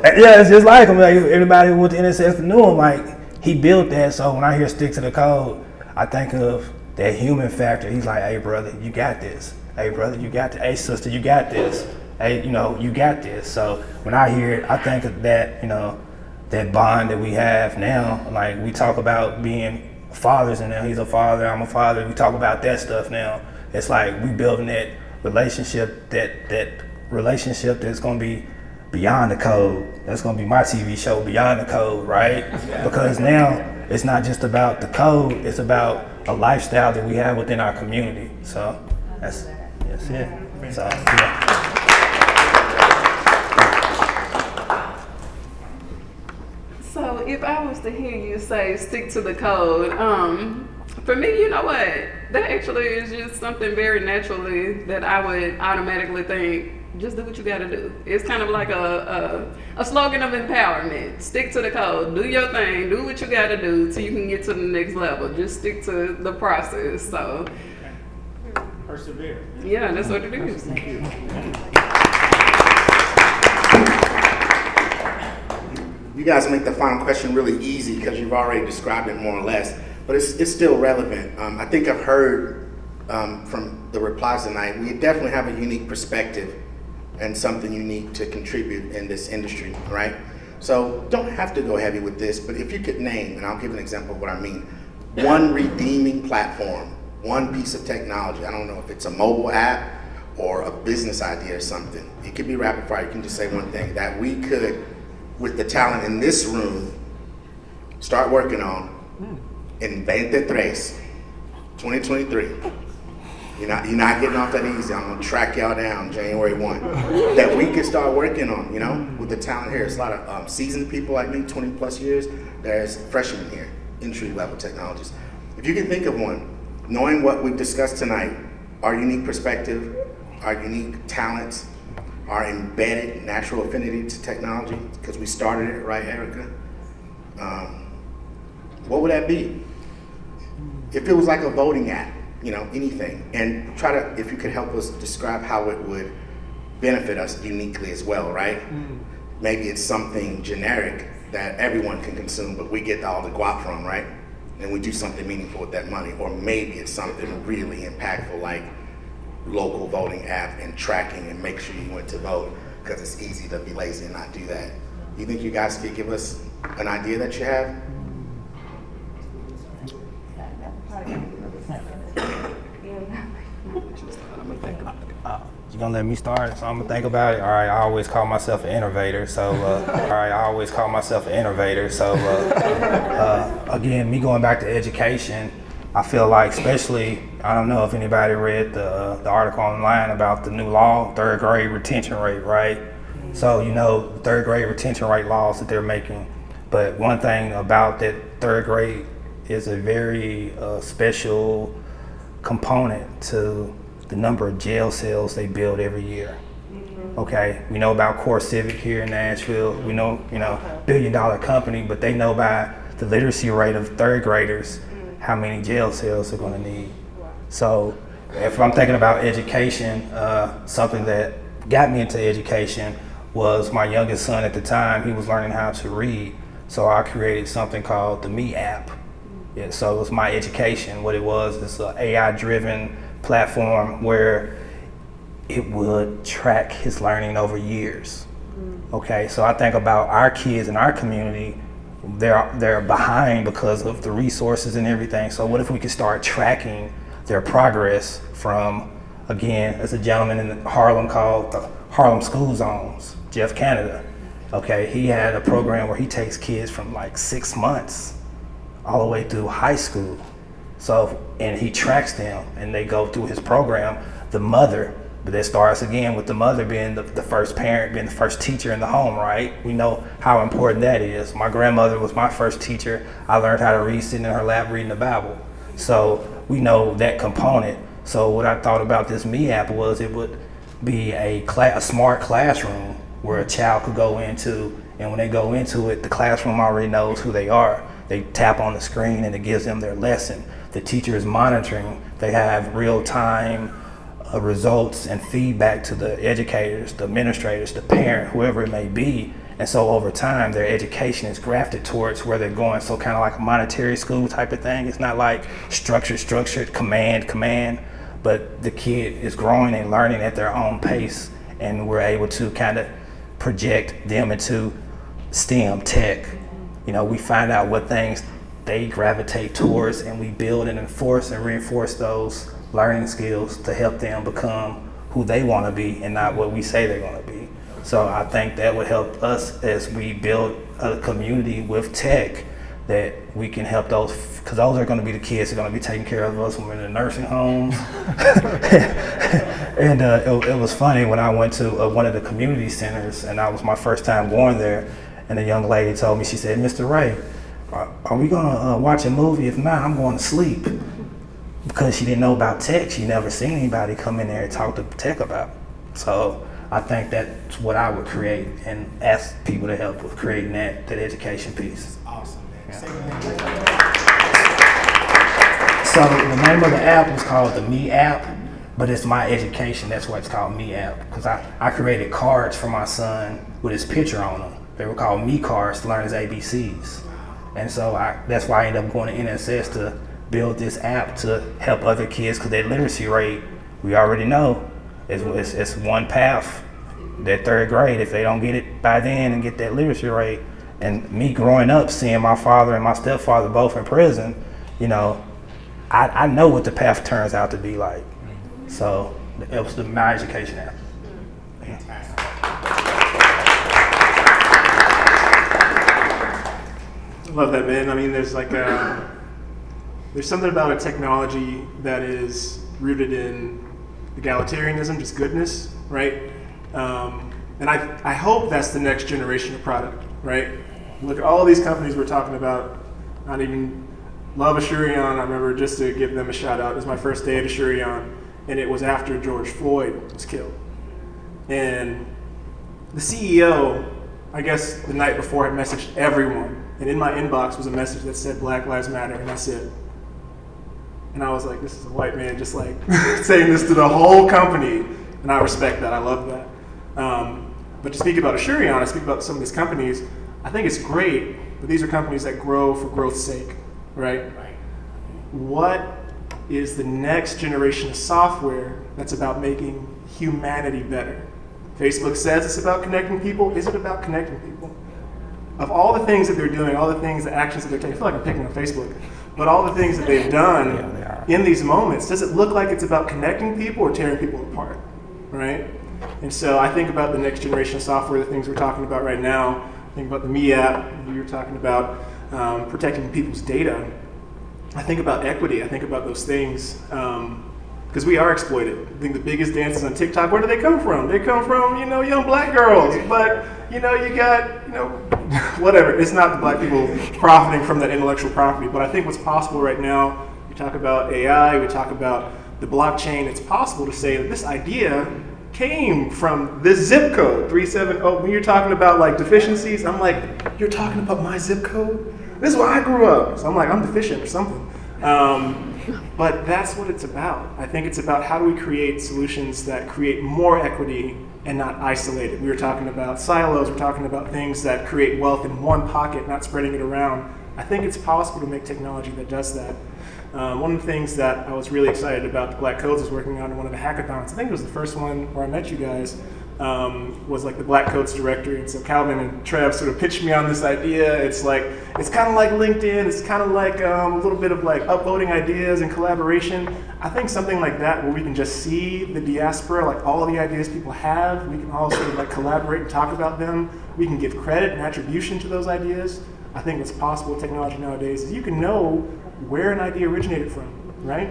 yeah, it's just like him. Like, everybody who went to NSF knew him. Like, he built that. So when I hear stick to the code, I think of that human factor. He's like, hey, brother, you got this. Hey, brother, you got this. Hey, sister, you got this. Hey, you know, you got this. So when I hear it, I think of that, you know, that bond that we have now. Like, we talk about being fathers, and now he's a father, I'm a father. We talk about that stuff now. It's like we building that relationship, that relationship that's gonna be beyond the code. That's gonna be my TV show, Beyond the Code, right? Because now it's not just about the code, it's about a lifestyle that we have within our community. So that's it. So yeah. So if I was to hear you say stick to the code, For me, you know what? That actually is just something very naturally that I would automatically think, just do what you gotta do. It's kind of like a slogan of empowerment. Stick to the code, do your thing, do what you gotta do till you can get to the next level. Just stick to the process. So, Persevere. yeah, that's what it is. Thank you. You guys make the final question really easy because you've already described it more or less, but it's still relevant. I think I've heard from the replies tonight, we definitely have a unique perspective and something unique to contribute in this industry, right? So don't have to go heavy with this, but if you could name, and I'll give an example of what I mean, one redeeming platform, one piece of technology. I don't know if it's a mobile app or a business idea or something. It could be rapid fire. You can just say one thing that we could, with the talent in this room, start working on in 2023. You're not getting off that easy. I'm gonna track y'all down January 1. That we could start working on, you know, with the talent here. It's a lot of seasoned people like me, 20 plus years. There's freshmen here, entry level technologists. If you can think of one, knowing what we've discussed tonight, our unique perspective, our unique talents, our embedded natural affinity to technology, because we started it, right, Aireka? What would that be? If it was like a voting app, you know, anything, and try to, if you could help us describe how it would benefit us uniquely as well, right? Maybe it's something generic that everyone can consume, but we get all the guap from, right? And we do something meaningful with that money, or maybe it's something really impactful like local voting app and tracking and make sure you went to vote, because it's easy to be lazy and not do that. You think you guys could give us an idea that you have? You gonna let me start? So I'm gonna think about it. All right, I always call myself an innovator. So, again, me going back to education, I feel like, especially, I don't know if anybody read the article online about the new law, third grade retention rate, right? So, you know, third grade retention rate laws that they're making. But one thing about that third grade is a very special component to the number of jail cells they build every year. Okay, we know about Core Civic here in Nashville. We know, $1 billion company, but they know by the literacy rate of third graders how many jail cells they're going to need. So if I'm thinking about education, something that got me into education was my youngest son at the time. He was learning how to read. So I created something called the Me app. Yeah, so it was my education. What it was, it's an AI-driven platform where it would track his learning over years. Okay, so I think about our kids in our community, they're behind because of the resources and everything. So what if we could start tracking their progress from, again, there's a gentleman in Harlem called the Harlem School Zones, Jeff Canada. Okay, he had a program where he takes kids from like 6 months all the way through high school. So, and he tracks them and they go through his program. The mother, but that starts again with the mother being the first parent, being the first teacher in the home, right? We know how important that is. My grandmother was my first teacher. I learned how to read sitting in her lap reading the Bible. So we know that component. So what I thought about this Me app was it would be a smart classroom where a child could go into, and when they go into it, the classroom already knows who they are. They tap on the screen and it gives them their lesson. The teacher is monitoring. They have real-time results and feedback to the educators, the administrators, the parent, whoever it may be. And so over time, their education is grafted towards where they're going. So kind of like a monetary school type of thing. It's not like structured, command, but the kid is growing and learning at their own pace. And we're able to kind of project them into STEM tech. We find out what things they gravitate towards, and we build and enforce and reinforce those learning skills to help them become who they want to be and not what we say they're going to be. So I think that would help us as we build a community with tech, that we can help those, because those are going to be the kids that are going to be taking care of us when we're in the nursing homes. And it was funny when I went to one of the community centers, and that was my first time going there, and a young lady told me, she said, "Mr. Ray, are we gonna watch a movie? If not, I'm going to sleep. Because she didn't know about tech, she never seen anybody come in there and talk to tech about. So I think that's what I would create and ask people to help with creating that education piece. Awesome, man. So the name of the app was called the Me app, but it's my education. That's why it's called Me app. Because I created cards for my son with his picture on them. They were called Me cards to learn his ABCs. And so that's why I ended up going to NSS to build this app to help other kids, because their literacy rate, we already know, it's one path. They're third grade. If they don't get it by then and get that literacy rate, and me growing up seeing my father and my stepfather both in prison, you know, I know what the path turns out to be like. So it was my education app. Love that, man. I mean, there's something about a technology that is rooted in egalitarianism, just goodness, right? And I hope that's the next generation of product, right? Look at all these companies we're talking about. Not even love Asurion. I remember, just to give them a shout out, it was my first day at Asurion, and it was after George Floyd was killed. And the CEO, I guess the night before, had messaged everyone. And in my inbox was a message that said Black Lives Matter, and that's it. And I was like, this is a white man just like saying this to the whole company. And I respect that, I love that. But to speak about Asurion, I speak about some of these companies, I think it's great, but these are companies that grow for growth's sake, right? What is the next generation of software that's about making humanity better? Facebook says it's about connecting people. Is it about connecting people? Of all the things that they're doing, all the things, the actions that they're taking, I feel like I'm picking on Facebook, but all the things that they've done in these moments, does it look like it's about connecting people or tearing people apart, right? And so I think about the next generation of software, the things we're talking about right now. I think about the Me app, we were talking about protecting people's data. I think about equity, I think about those things, because we are exploited. I think the biggest dances on TikTok, where do they come from? They come from, young black girls, but you got, whatever. It's not the black people profiting from that intellectual property, but I think what's possible right now, we talk about AI, we talk about the blockchain, it's possible to say that this idea came from this zip code, 370. When you're talking about like deficiencies, I'm like, you're talking about my zip code? This is where I grew up. So I'm like, I'm deficient or something. But that's what it's about. I think it's about how do we create solutions that create more equity and not isolate it. We were talking about silos, we're talking about things that create wealth in one pocket, not spreading it around. I think it's possible to make technology that does that. One of the things that I was really excited about the Black Codes was working on in one of the hackathons, I think it was the first one where I met you guys, was like the Black Codes directory. And so Calvin and Trev sort of pitched me on this idea. It's kind of like LinkedIn. It's kind of like a little bit of like uploading ideas and collaboration. I think something like that where we can just see the diaspora, like all the ideas people have, we can all sort of like collaborate and talk about them. We can give credit and attribution to those ideas. I think what's possible with technology nowadays is you can know where an idea originated from, right?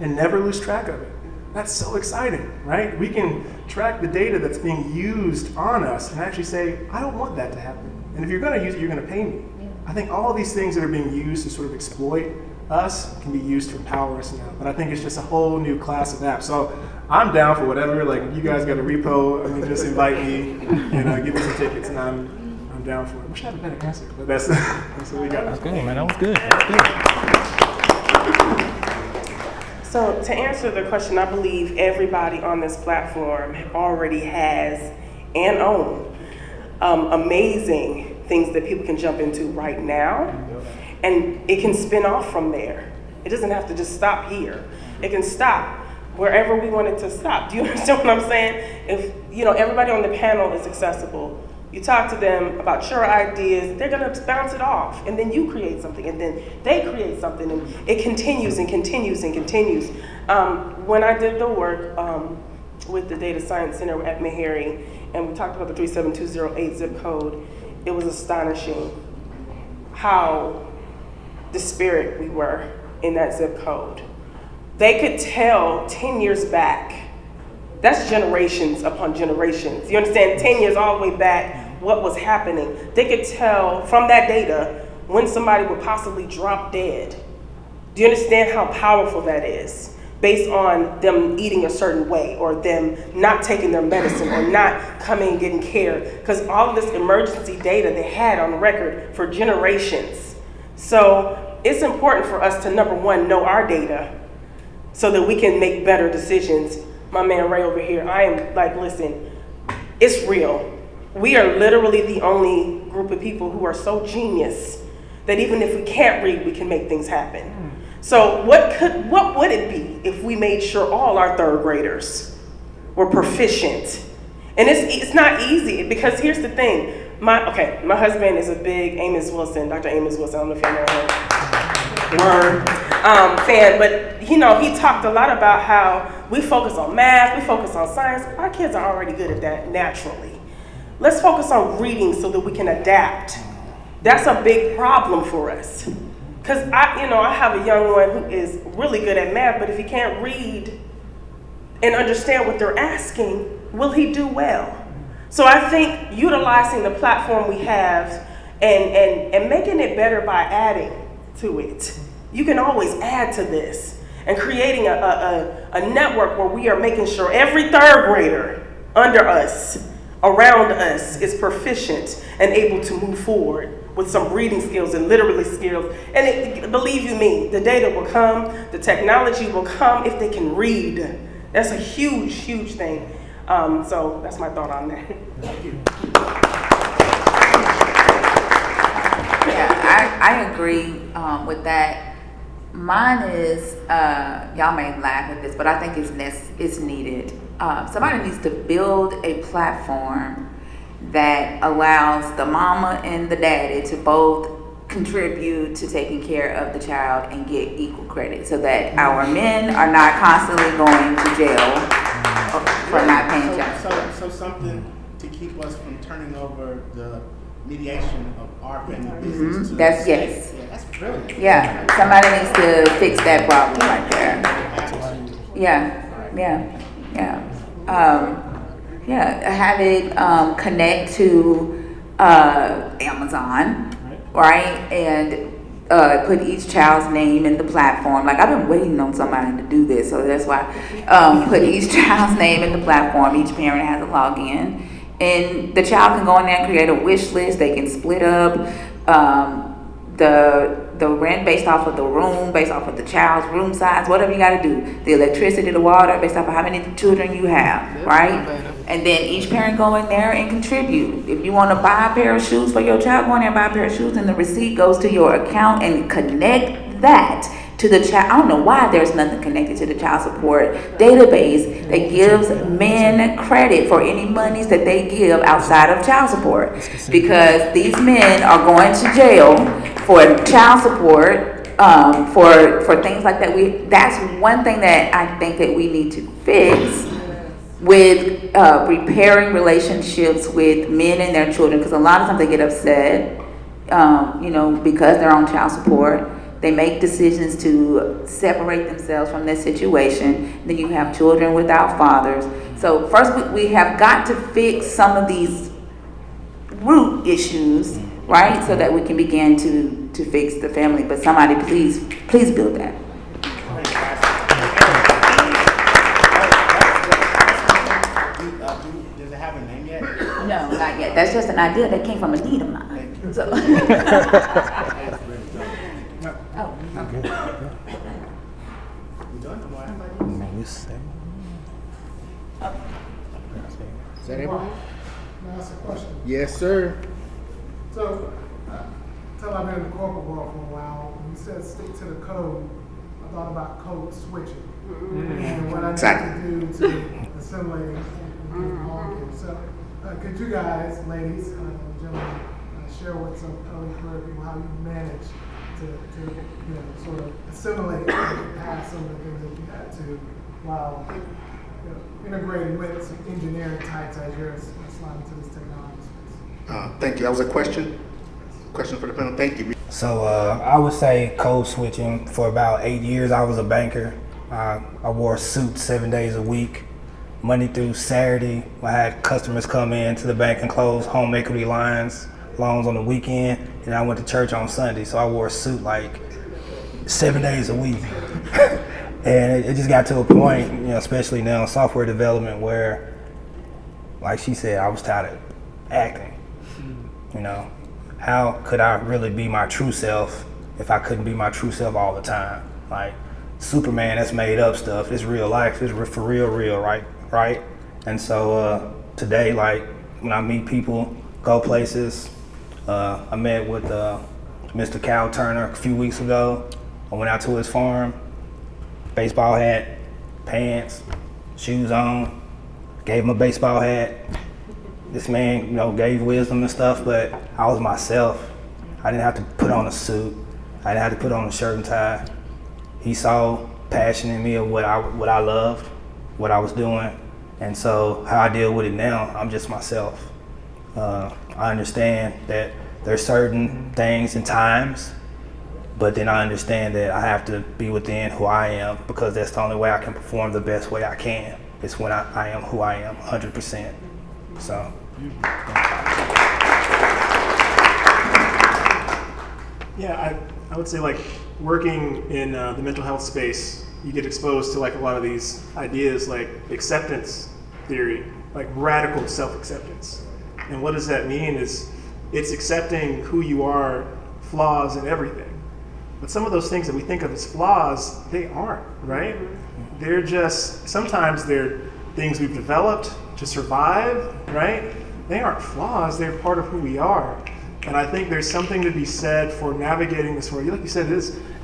And never lose track of it. That's so exciting, right? We can track the data that's being used on us and actually say, I don't want that to happen. And if you're gonna use it, you're gonna pay me. I think all these things that are being used to sort of exploit us can be used to empower us now. But I think it's just a whole new class of apps. So I'm down for whatever, like you guys got a repo, just invite me and give me some tickets and I'm down for it. I wish I had a better answer, but that's what we got. That's good, man. That was good. That was good. So to answer the question, I believe everybody on this platform already has and owns amazing things that people can jump into right now, and it can spin off from there. It doesn't have to just stop here. It can stop wherever we want it to stop. Do you understand what I'm saying? If everybody on the panel is accessible, you talk to them about your ideas, they're gonna bounce it off, and then you create something, and then they create something, and it continues and continues and continues. When I did the work with the Data Science Center at Meharry, and we talked about the 37208 zip code, it was astonishing how disparate we were in that zip code. They could tell 10 years back. That's generations upon generations. You understand? 10 years all the way back, what was happening. They could tell from that data when somebody would possibly drop dead. Do you understand how powerful that is? Based on them eating a certain way, or them not taking their medicine, or not coming and getting care, because all of this emergency data they had on record for generations. So it's important for us to, number one, know our data so that we can make better decisions. My man Ray over here, I am like, listen, it's real. We are literally the only group of people who are so genius that even if we can't read, we can make things happen. So what would it be if we made sure all our third graders were proficient? And it's not easy, because here's the thing. My husband is a big Amos Wilson, Dr. Amos Wilson, I don't know if you know him. Fan, but he talked a lot about how we focus on math, we focus on science. Our kids are already good at that naturally. Let's focus on reading so that we can adapt. That's a big problem for us. Because I have a young one who is really good at math, but if he can't read and understand what they're asking, will he do well? So I think utilizing the platform we have and making it better by adding to it. You can always add to this, and creating a network where we are making sure every third grader under us, around us, is proficient and able to move forward with some reading skills and literacy skills. And believe you me, the data will come, the technology will come if they can read. That's a huge, huge thing. So that's my thought on that. Yeah, I agree with that. Mine is, y'all may laugh at this, but I think it's needed. Somebody needs to build a platform that allows the mama and the daddy to both contribute to taking care of the child and get equal credit, so that our men are not constantly going to jail for not paying child support. So something to keep us from turning over the mediation of our family business to That's the yes. state. Yeah, that's brilliant. Yeah, somebody needs to fix that problem right there. Have it connect to Amazon, right? And put each child's name in the platform. Like, I've been waiting on somebody to do this, so that's why put each child's name in the platform. Each parent has a login, and the child can go in there and create a wish list. They can split up the rent based off of the room, based off of the child's room size, whatever you got to do. The electricity, the water, based off of how many children you have, right? And then each parent go in there and contribute. If you want to buy a pair of shoes for your child, go in there and buy a pair of shoes, and the receipt goes to your account, and connect that to the child. I don't know why there's nothing connected to the child support database that gives men credit for any monies that they give outside of child support, because these men are going to jail for child support, for things like that. That's one thing that I think that we need to fix with repairing relationships with men and their children, because a lot of times they get upset, because they're on child support. They make decisions to separate themselves from this situation. Then you have children without fathers. So first we have got to fix some of these root issues, right? So that we can begin to fix the family. But somebody please build that. Does it have a name yet? No, not yet. That's just an idea that came from a need of mine. So. Oh, okay. We done? Is that everyone? May I ask a question? Yes, sir. So, until I've been in the corporate world for a while, when you said stick to the code, I thought about code switching. And what I need to do to assimilate and all of it. So, could you guys, ladies, gentlemen, share with some early career people how you manage to sort of assimilate and get past some of the things that you had to, while integrating with some engineering types as you're sliding to this technology space? Thank you. That was a question. Question for the panel. Thank you. So I would say code switching. For about 8 years, I was a banker. I wore suits 7 days a week, Monday through Saturday. I had customers come in to the bank and close home equity lines. loans on the weekend, and I went to church on Sunday. So I wore a suit like 7 days a week. And it just got to a point, especially now in software development, where, like she said, I was tired of acting. How could I really be my true self if I couldn't be my true self all the time? Like Superman, that's made up stuff. It's real life. It's for real, right? And so today, like when I meet people, go places, I met with Mr. Cal Turner a few weeks ago. I went out to his farm. Baseball hat, pants, shoes on, gave him a baseball hat. This man, gave wisdom and stuff, but I was myself. I didn't have to put on a suit. I didn't have to put on a shirt and tie. He saw passion in me of what I loved, what I was doing, and so how I deal with it now, I'm just myself. I understand that there's certain things and times, but then I understand that I have to be within who I am, because that's the only way I can perform the best way I can. It's when I am who I am, 100%. So. Yeah, I would say like working in the mental health space, you get exposed to like a lot of these ideas like acceptance theory, like radical self-acceptance. And what does that mean is it's accepting who you are, flaws and everything. But some of those things that we think of as flaws, they aren't, right? They're just, sometimes they're things we've developed to survive, right? They aren't flaws, they're part of who we are. And I think there's something to be said for navigating this world. Like you said,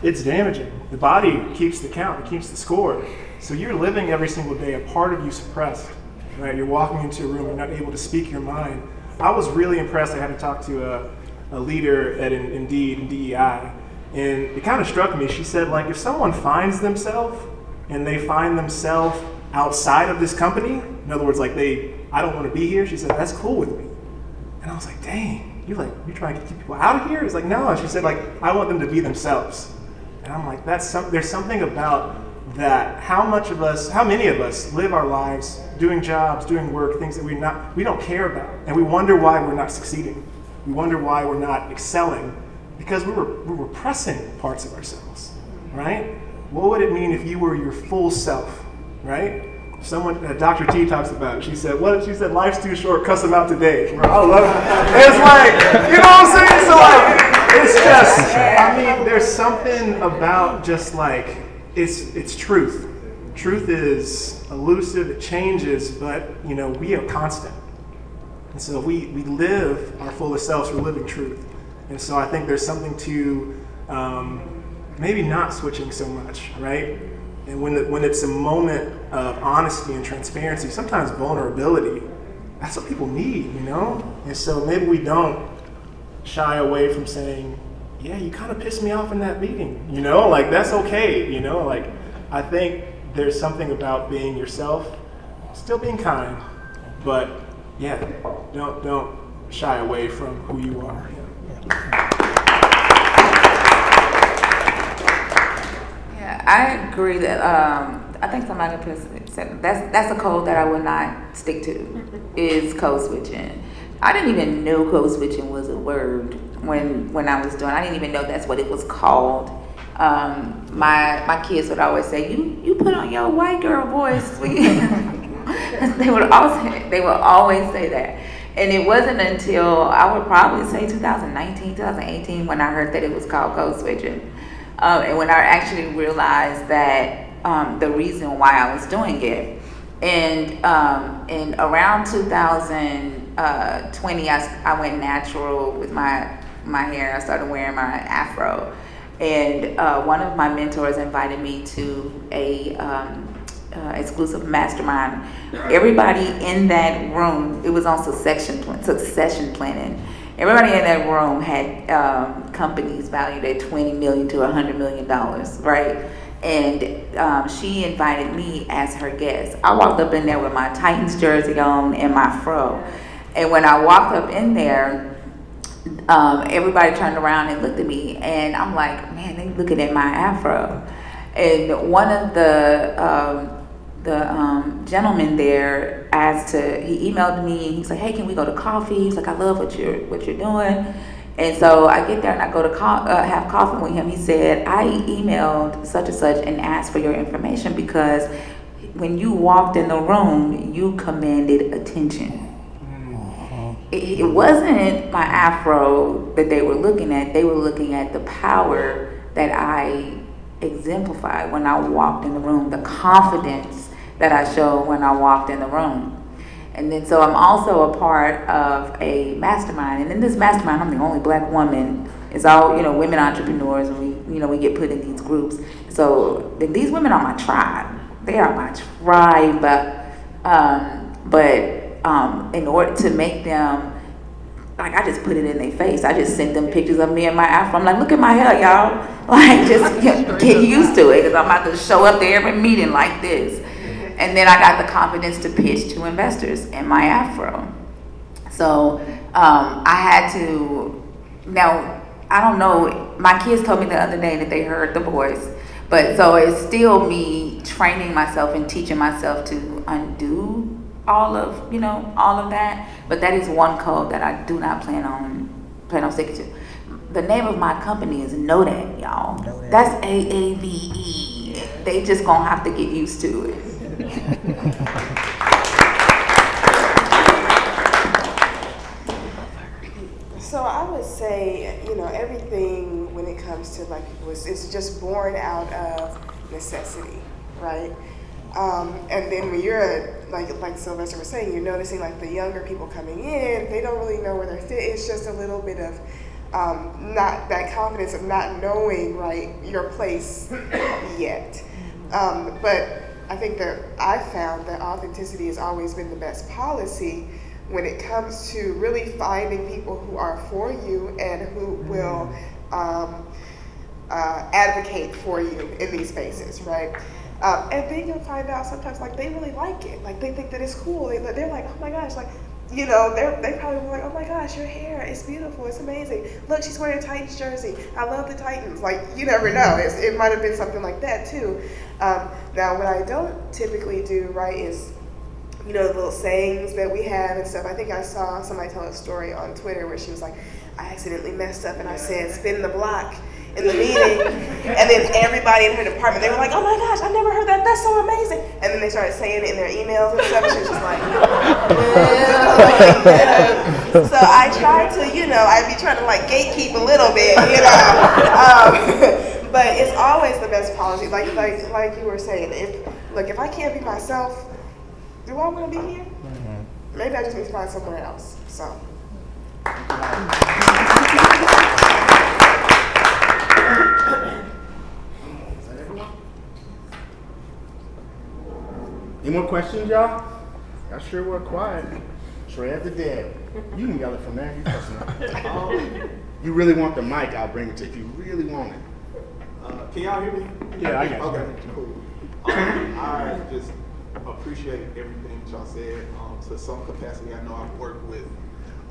it's damaging. The body keeps the count, it keeps the score. So you're living every single day, a part of you suppressed, right? You're walking into a room, you're not able to speak your mind. I was really impressed. I had to talk to a leader at Indeed and DEI, and it kind of struck me. She said, like, if someone finds themselves and they find themselves outside of this company, in other words, like I don't want to be here, she said, that's cool with me. And I was like, dang, you're trying to keep people out of here? It's like, no. And she said, like, I want them to be themselves. And I'm like, there's something about that. How many of us live our lives doing jobs, doing work, things that we don't care about, and we wonder why we're not succeeding. We wonder why we're not excelling, because we're repressing parts of ourselves, right? What would it mean if you were your full self, right? Someone, Dr. T talks about it. She said, life's too short, cuss them out today. Bro, I love it. It's like, you know what I'm saying? So like, it's just, I mean, there's something about just like, it's truth. Truth is elusive, it changes, but we are constant. And so we live our fullest selves, we're living truth. And so I think there's something to maybe not switching so much, right? And when it's a moment of honesty and transparency, sometimes vulnerability, that's what people need, And so maybe we don't shy away from saying, yeah, you kind of pissed me off in that meeting, like that's okay, like I think there's something about being yourself, still being kind, but yeah, don't shy away from who you are. Yeah, I agree that I think somebody said that's a code that I would not stick to, is code switching. I didn't even know code switching was a word when I was doing. I didn't even know that's what it was called. My kids would always say, "You put on your white girl voice." They would always say that. And it wasn't until I would probably say 2019, 2018 when I heard that it was called code switching. And when I actually realized that the reason why I was doing it. And around 2020, I went natural with my hair. I started wearing my afro. And one of my mentors invited me to a exclusive mastermind. Everybody in that room, it was on succession planning. Everybody in that room had companies valued at $20 million to $100 million, right? And she invited me as her guest. I walked up in there with my Titans jersey on and my fro. And when I walked up in there, everybody turned around and looked at me, and I'm like, man, they looking at my afro. And one of the gentleman there he emailed me and he's like, hey, can we go to coffee? He's like, I love what you're doing. And so I get there and I go to have coffee with him. He said, I emailed such and such and asked for your information because when you walked in the room, you commanded attention. It wasn't my afro that they were looking at. They were looking at the power that I exemplified when I walked in the room, the confidence that I showed when I walked in the room. And then so I'm also a part of a mastermind. And in this mastermind, I'm the only black woman. It's all, women entrepreneurs, and we get put in these groups. So these women are my tribe. They are my tribe. But in order to make them, I just put it in their face. I just sent them pictures of me and my afro. I'm like, look at my hair, y'all. Just get used to it, because I'm about to show up to every meeting like this. And then I got the confidence to pitch to investors in my afro. So I had to, now, I don't know, my kids told me the other day that they heard the voice, but so it's still me training myself and teaching myself to undo all of that. But that is one code that I do not plan on sticking to. The name of my company is Know That, y'all. That's AAVE. They just gonna have to get used to it. So I would say, everything when it comes to Black people is just born out of necessity, right? And then when you're, like Sylvester was saying, you're noticing the younger people coming in, they don't really know where they're fit. It's just a little bit of not that confidence of not knowing, right, your place yet. But I think that I found that authenticity has always been the best policy when it comes to really finding people who are for you and who will advocate for you in these spaces, right? And then you'll find out sometimes they really like it. They think that it's cool. They're like, oh my gosh, they probably were like, oh my gosh, your hair, it's beautiful, it's amazing. Look, she's wearing a Titans jersey. I love the Titans. You never know. It might have been something like that too. Now, what I don't typically do, right, is, the little sayings that we have and stuff. I think I saw somebody tell a story on Twitter where she was like, I accidentally messed up and I said, spin the block in the meeting. And then everybody in her department, they were like, oh my gosh, I never heard that. That's so amazing. And then they started saying it in their emails and stuff. And she was just like, So I try to, I'd be trying to gatekeep a little bit, but it's always the best policy. Like you were saying, if I can't be myself, do I want to be here? Mm-hmm. Maybe I just need to find somewhere else. So. Any more questions, y'all? Y'all sure were quiet. Shred the dead. You can yell it from there. You really want the mic, I'll bring it to you if you really want it. Can y'all hear me? Yeah, I got you. Okay, cool. I just appreciate everything that y'all said. To some capacity, I know I've worked with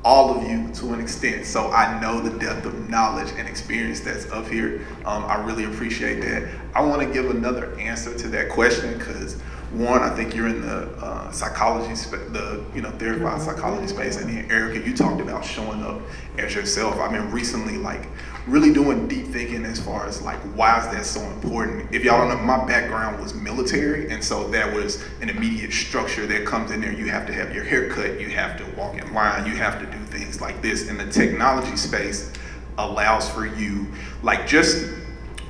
all of you to an extent, so I know the depth of knowledge and experience that's up here. I really appreciate that. I want to give another answer to that question because, one, I think you're in the psychology, theorified psychology space, and then Aireka, you talked about showing up as yourself. I've been recently really doing deep thinking as far as why is that so important? If y'all don't know, my background was military, and so there was an immediate structure that comes in there. You have to have your hair cut, you have to walk in line, you have to do things like this. And the technology space allows for you, just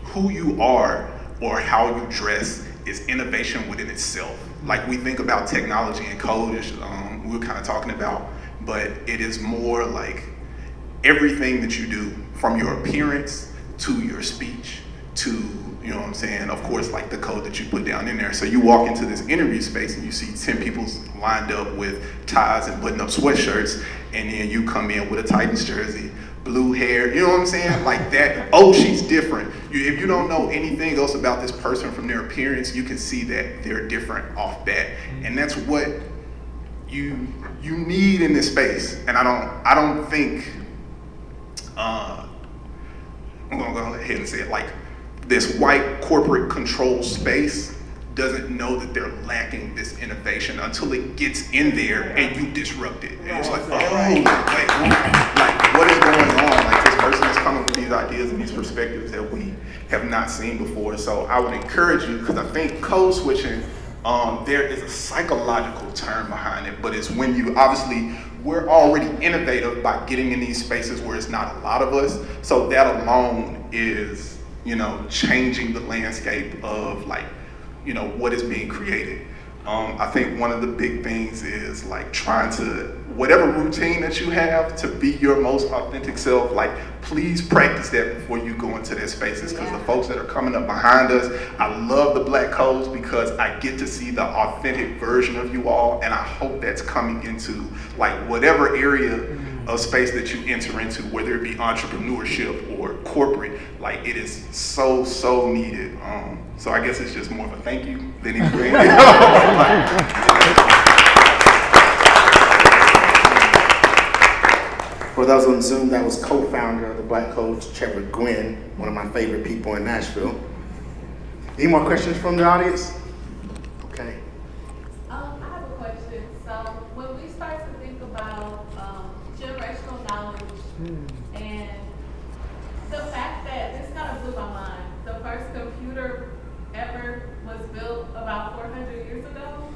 who you are or how you dress is innovation within itself. We think about technology and code, we were kind of talking about, but it is more everything that you do, from your appearance to your speech to, of course, the code that you put down in there. So you walk into this interview space and you see 10 people lined up with ties and button-up sweatshirts, and then you come in with a Titans jersey, blue hair, you know what I'm saying? That, oh, she's different. If you don't know anything else about this person from their appearance, you can see that they're different off bat. And that's what you need in this space. And I don't think, I'm gonna go ahead and say it, this white corporate control space doesn't know that they're lacking this innovation until it gets in there and you disrupt it. And it's like, oh, like what is going on? Like this person is coming with these ideas and these perspectives that we have not seen before. So I would encourage you, because I think code switching, there is a psychological term behind it, but it's when you obviously, we're already innovative by getting in these spaces where it's not a lot of us. So that alone is, you know, changing the landscape of like, you know, what is being created. I think one of the big things is like trying to, whatever routine that you have to be your most authentic self, like please practice that before you go into their spaces, because the folks that are coming up behind us, I love the Black Codes because I get to see the authentic version of you all, and I hope that's coming into like whatever area of space that you enter into, whether it be entrepreneurship or corporate, like it is so needed. So I guess it's just more of a thank you than anything. For those on Zoom, that was co-founder of the Black Codes, Trevor Gwynn, one of my favorite people in Nashville. Any more questions from the audience? Okay. I have a question. So when we start to think about generational knowledge and the fact that this kind of blew my mind, the first computer ever was built about 400 years ago.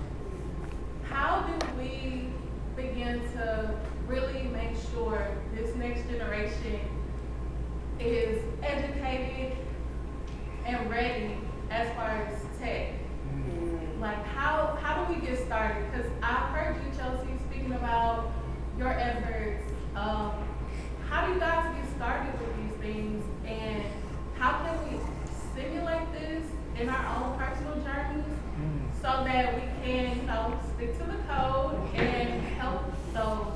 How do we begin to really make sure this next generation is educated and ready as far as tech? Like how do we get started? Because I've heard you, Chelsea, speaking about your efforts. How do you guys get started with these things, and how can we simulate this in our own personal journeys so that we can, you know, stick to the code and help those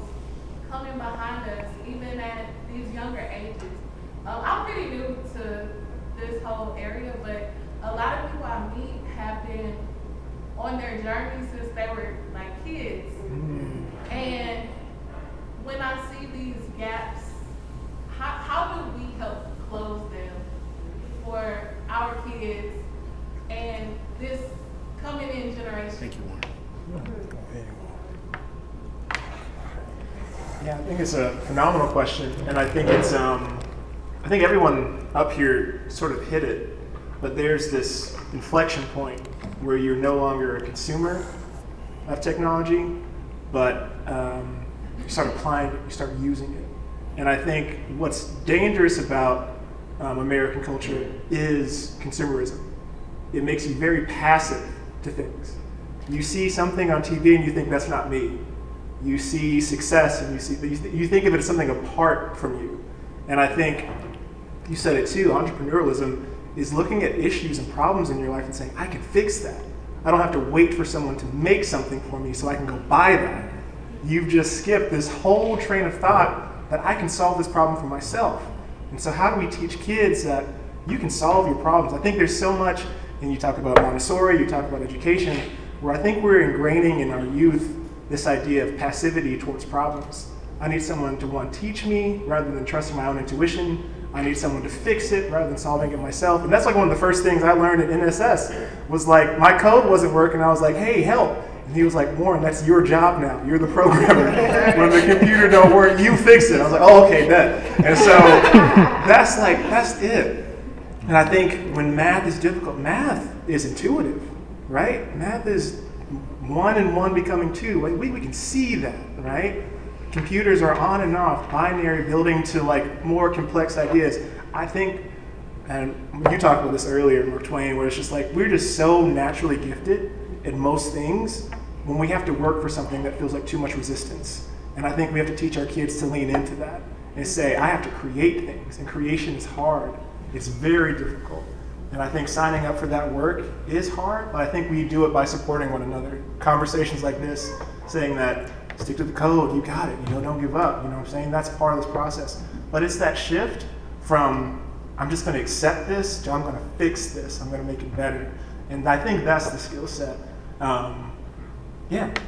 coming behind us, even at these younger ages? I'm pretty new to this whole area, but a lot of people I meet have been on their journey since they were like kids. And when I see these gaps, how do we help close them for our kids and this coming in generation? Thank you, Warren. Yeah, I think it's a phenomenal question, and I think it's I think everyone up here sort of hit it, but there's this inflection point where you're no longer a consumer of technology, but you start applying it, you start using it. And I think what's dangerous about American culture is consumerism. It makes you very passive to things. You see something on TV and you think that's not me. You see success and you think of it as something apart from you. And I think you said it too, entrepreneurialism is looking at issues and problems in your life and saying, I can fix that. I don't have to wait for someone to make something for me so I can go buy that. You've just skipped this whole train of thought that I can solve this problem for myself. And so how do we teach kids that you can solve your problems? I think there's so much, and you talk about Montessori, you talk about education, where I think we're ingraining in our youth this idea of passivity towards problems. I need someone to, one, teach me rather than trusting my own intuition. I need someone to fix it rather than solving it myself. And that's like one of the first things I learned at NSS was like, my code wasn't working. I was like, hey, help. And he was like, Warren, that's your job now. You're the programmer. When the computer don't work, you fix it. I was like, oh, okay, bet. And so that's it. And I think when math is difficult, math is intuitive, right? Math is 1 and 1 becoming 2. We can see that, right? Computers are on and off, binary, building to like more complex ideas. I think, and you talked about this earlier, Mark Twain, where it's just like, we're just so naturally gifted at most things when we have to work for something that feels like too much resistance. And I think we have to teach our kids to lean into that and say, I have to create things, and creation is hard. It's very difficult. And I think signing up for that work is hard, but I think we do it by supporting one another. Conversations like this, saying that, stick to the code, you got it, don't give up, you know what I'm saying? That's part of this process. But it's that shift from, I'm just gonna accept this, to I'm gonna fix this, I'm gonna make it better. And I think that's the skill set. I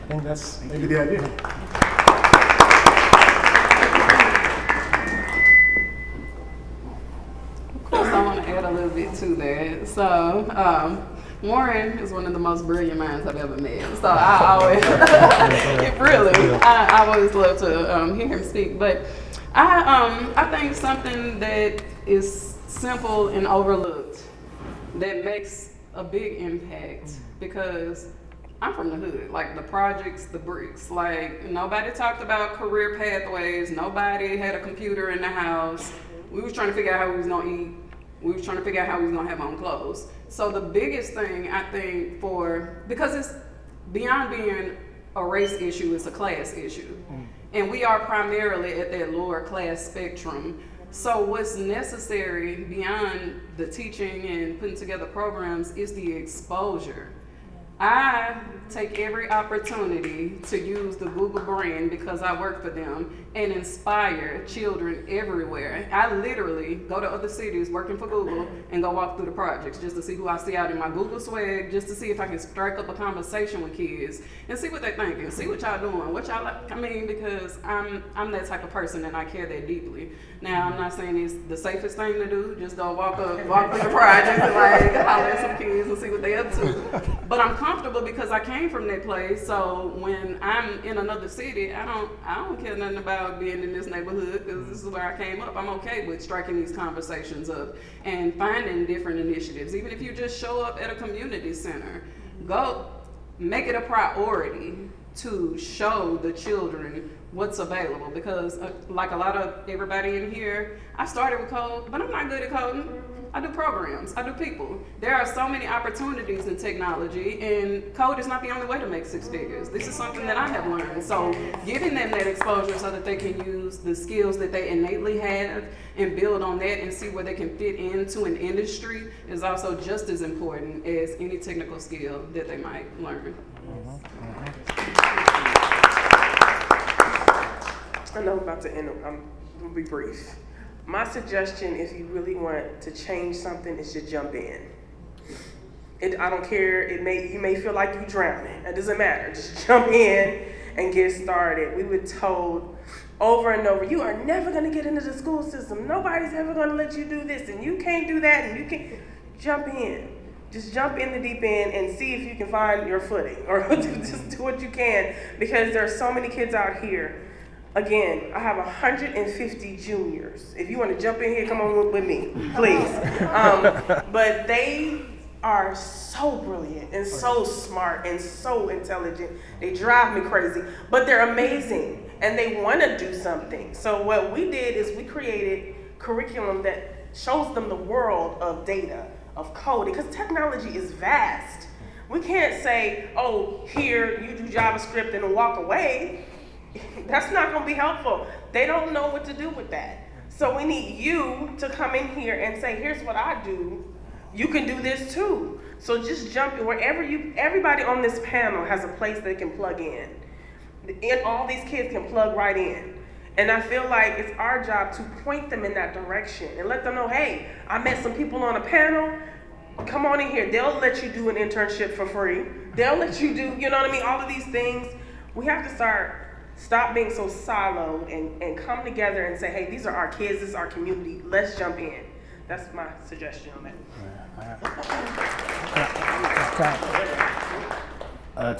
think that's maybe the idea. Of course, I want to add a little bit to that. So, Warren is one of the most brilliant minds I've ever met. So I always, I always love to hear him speak. But I think something that is simple and overlooked that makes a big impact, because I'm from the hood, like the projects, the bricks. Like, nobody talked about career pathways. Nobody had a computer in the house. We was trying to figure out how we was gonna eat. We was trying to figure out how we was gonna have on clothes. So the biggest thing I think because it's beyond being a race issue, it's a class issue. And we are primarily at that lower class spectrum. So what's necessary beyond the teaching and putting together programs is the exposure. I take every opportunity to use the Google brand, because I work for them, and inspire children everywhere. I literally go to other cities working for Google and go walk through the projects just to see who I see out in my Google swag, just to see if I can strike up a conversation with kids and see what they're thinking, see what y'all doing, what y'all like. I mean, because I'm that type of person and I care that deeply. Now, I'm not saying it's the safest thing to do, just go walk through the projects and like holler at some kids and see what they up to. But I'm comfortable because I came from that place. So when I'm in another city, I don't care nothing about being in this neighborhood, because this is where I came up. I'm okay with striking these conversations up and finding different initiatives. Even if you just show up at a community center, go make it a priority to show the children what's available, because like a lot of everybody in here, I started with code, but I'm not good at coding. I do programs, I do people. There are so many opportunities in technology, and code is not the only way to make six figures. This is something that I have learned. So giving them that exposure so that they can use the skills that they innately have and build on that and see where they can fit into an industry is also just as important as any technical skill that they might learn. I know I'm about to end. I'm going to be brief. My suggestion, if you really want to change something, is to jump in. I don't care. You may feel like you're drowning. It doesn't matter. Just jump in and get started. We were told over and over, you are never going to get into the school system. Nobody's ever going to let you do this, and you can't do that, and you can't. Jump in. Just jump in the deep end and see if you can find your footing, or just do what you can, because there are so many kids out here. Again, I have 150 juniors. If you want to jump in here, come on with me, please. But they are so brilliant and so smart and so intelligent. They drive me crazy, but they're amazing and they want to do something. So what we did is we created curriculum that shows them the world of data, of coding, because technology is vast. We can't say, oh, here, you do JavaScript and walk away. That's not going to be helpful. They don't know what to do with that. So we need you to come in here and say, here's what I do. You can do this too. So just jump in wherever everybody on this panel has a place they can plug in. And all these kids can plug right in. And I feel like it's our job to point them in that direction and let them know, hey, I met some people on a panel. Come on in here. They'll let you do an internship for free. They'll let you do, you know what I mean? All of these things. We have to stop being so siloed and come together and say, hey, these are our kids, this is our community, let's jump in. That's my suggestion on that.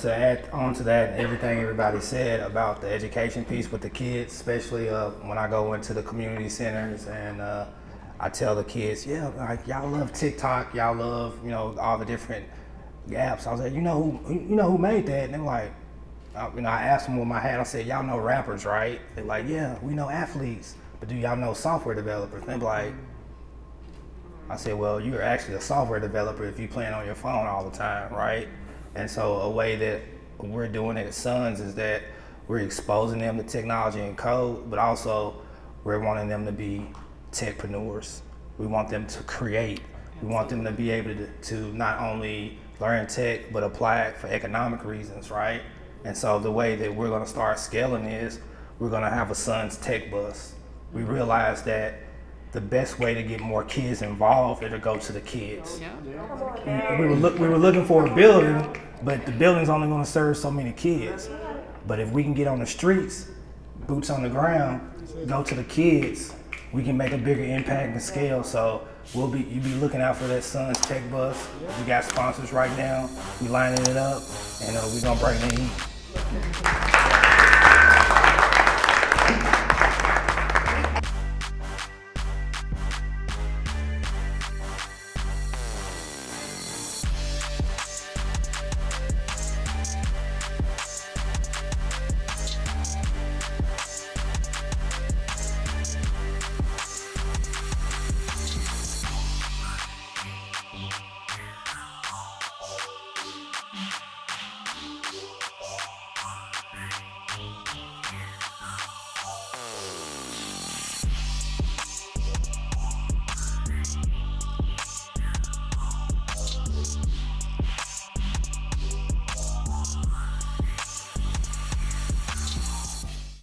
To add on to that, everything everybody said about the education piece with the kids, especially when I go into the community centers and I tell the kids, yeah, like y'all love TikTok, y'all love, all the different apps. I was like, you know who made that? And they're like, I asked them with my hat, I said, y'all know rappers, right? They're like, yeah, we know athletes, but do y'all know software developers? They're like, I said, well, you're actually a software developer if you're playing on your phone all the time, right? And so a way that we're doing it at Sons is that we're exposing them to technology and code, but also we're wanting them to be techpreneurs. We want them to create. We want them to be able to not only learn tech, but apply it for economic reasons, right? And so the way that we're gonna start scaling is we're gonna have a Sons Tech Bus. We realize that the best way to get more kids involved is to go to the kids. Yeah. We were looking for a building, but the building's only gonna serve so many kids. But if we can get on the streets, boots on the ground, go to the kids, we can make a bigger impact and scale. So you be looking out for that Suns Tech bus. We got sponsors right now. We lining it up, and we gonna bring the heat.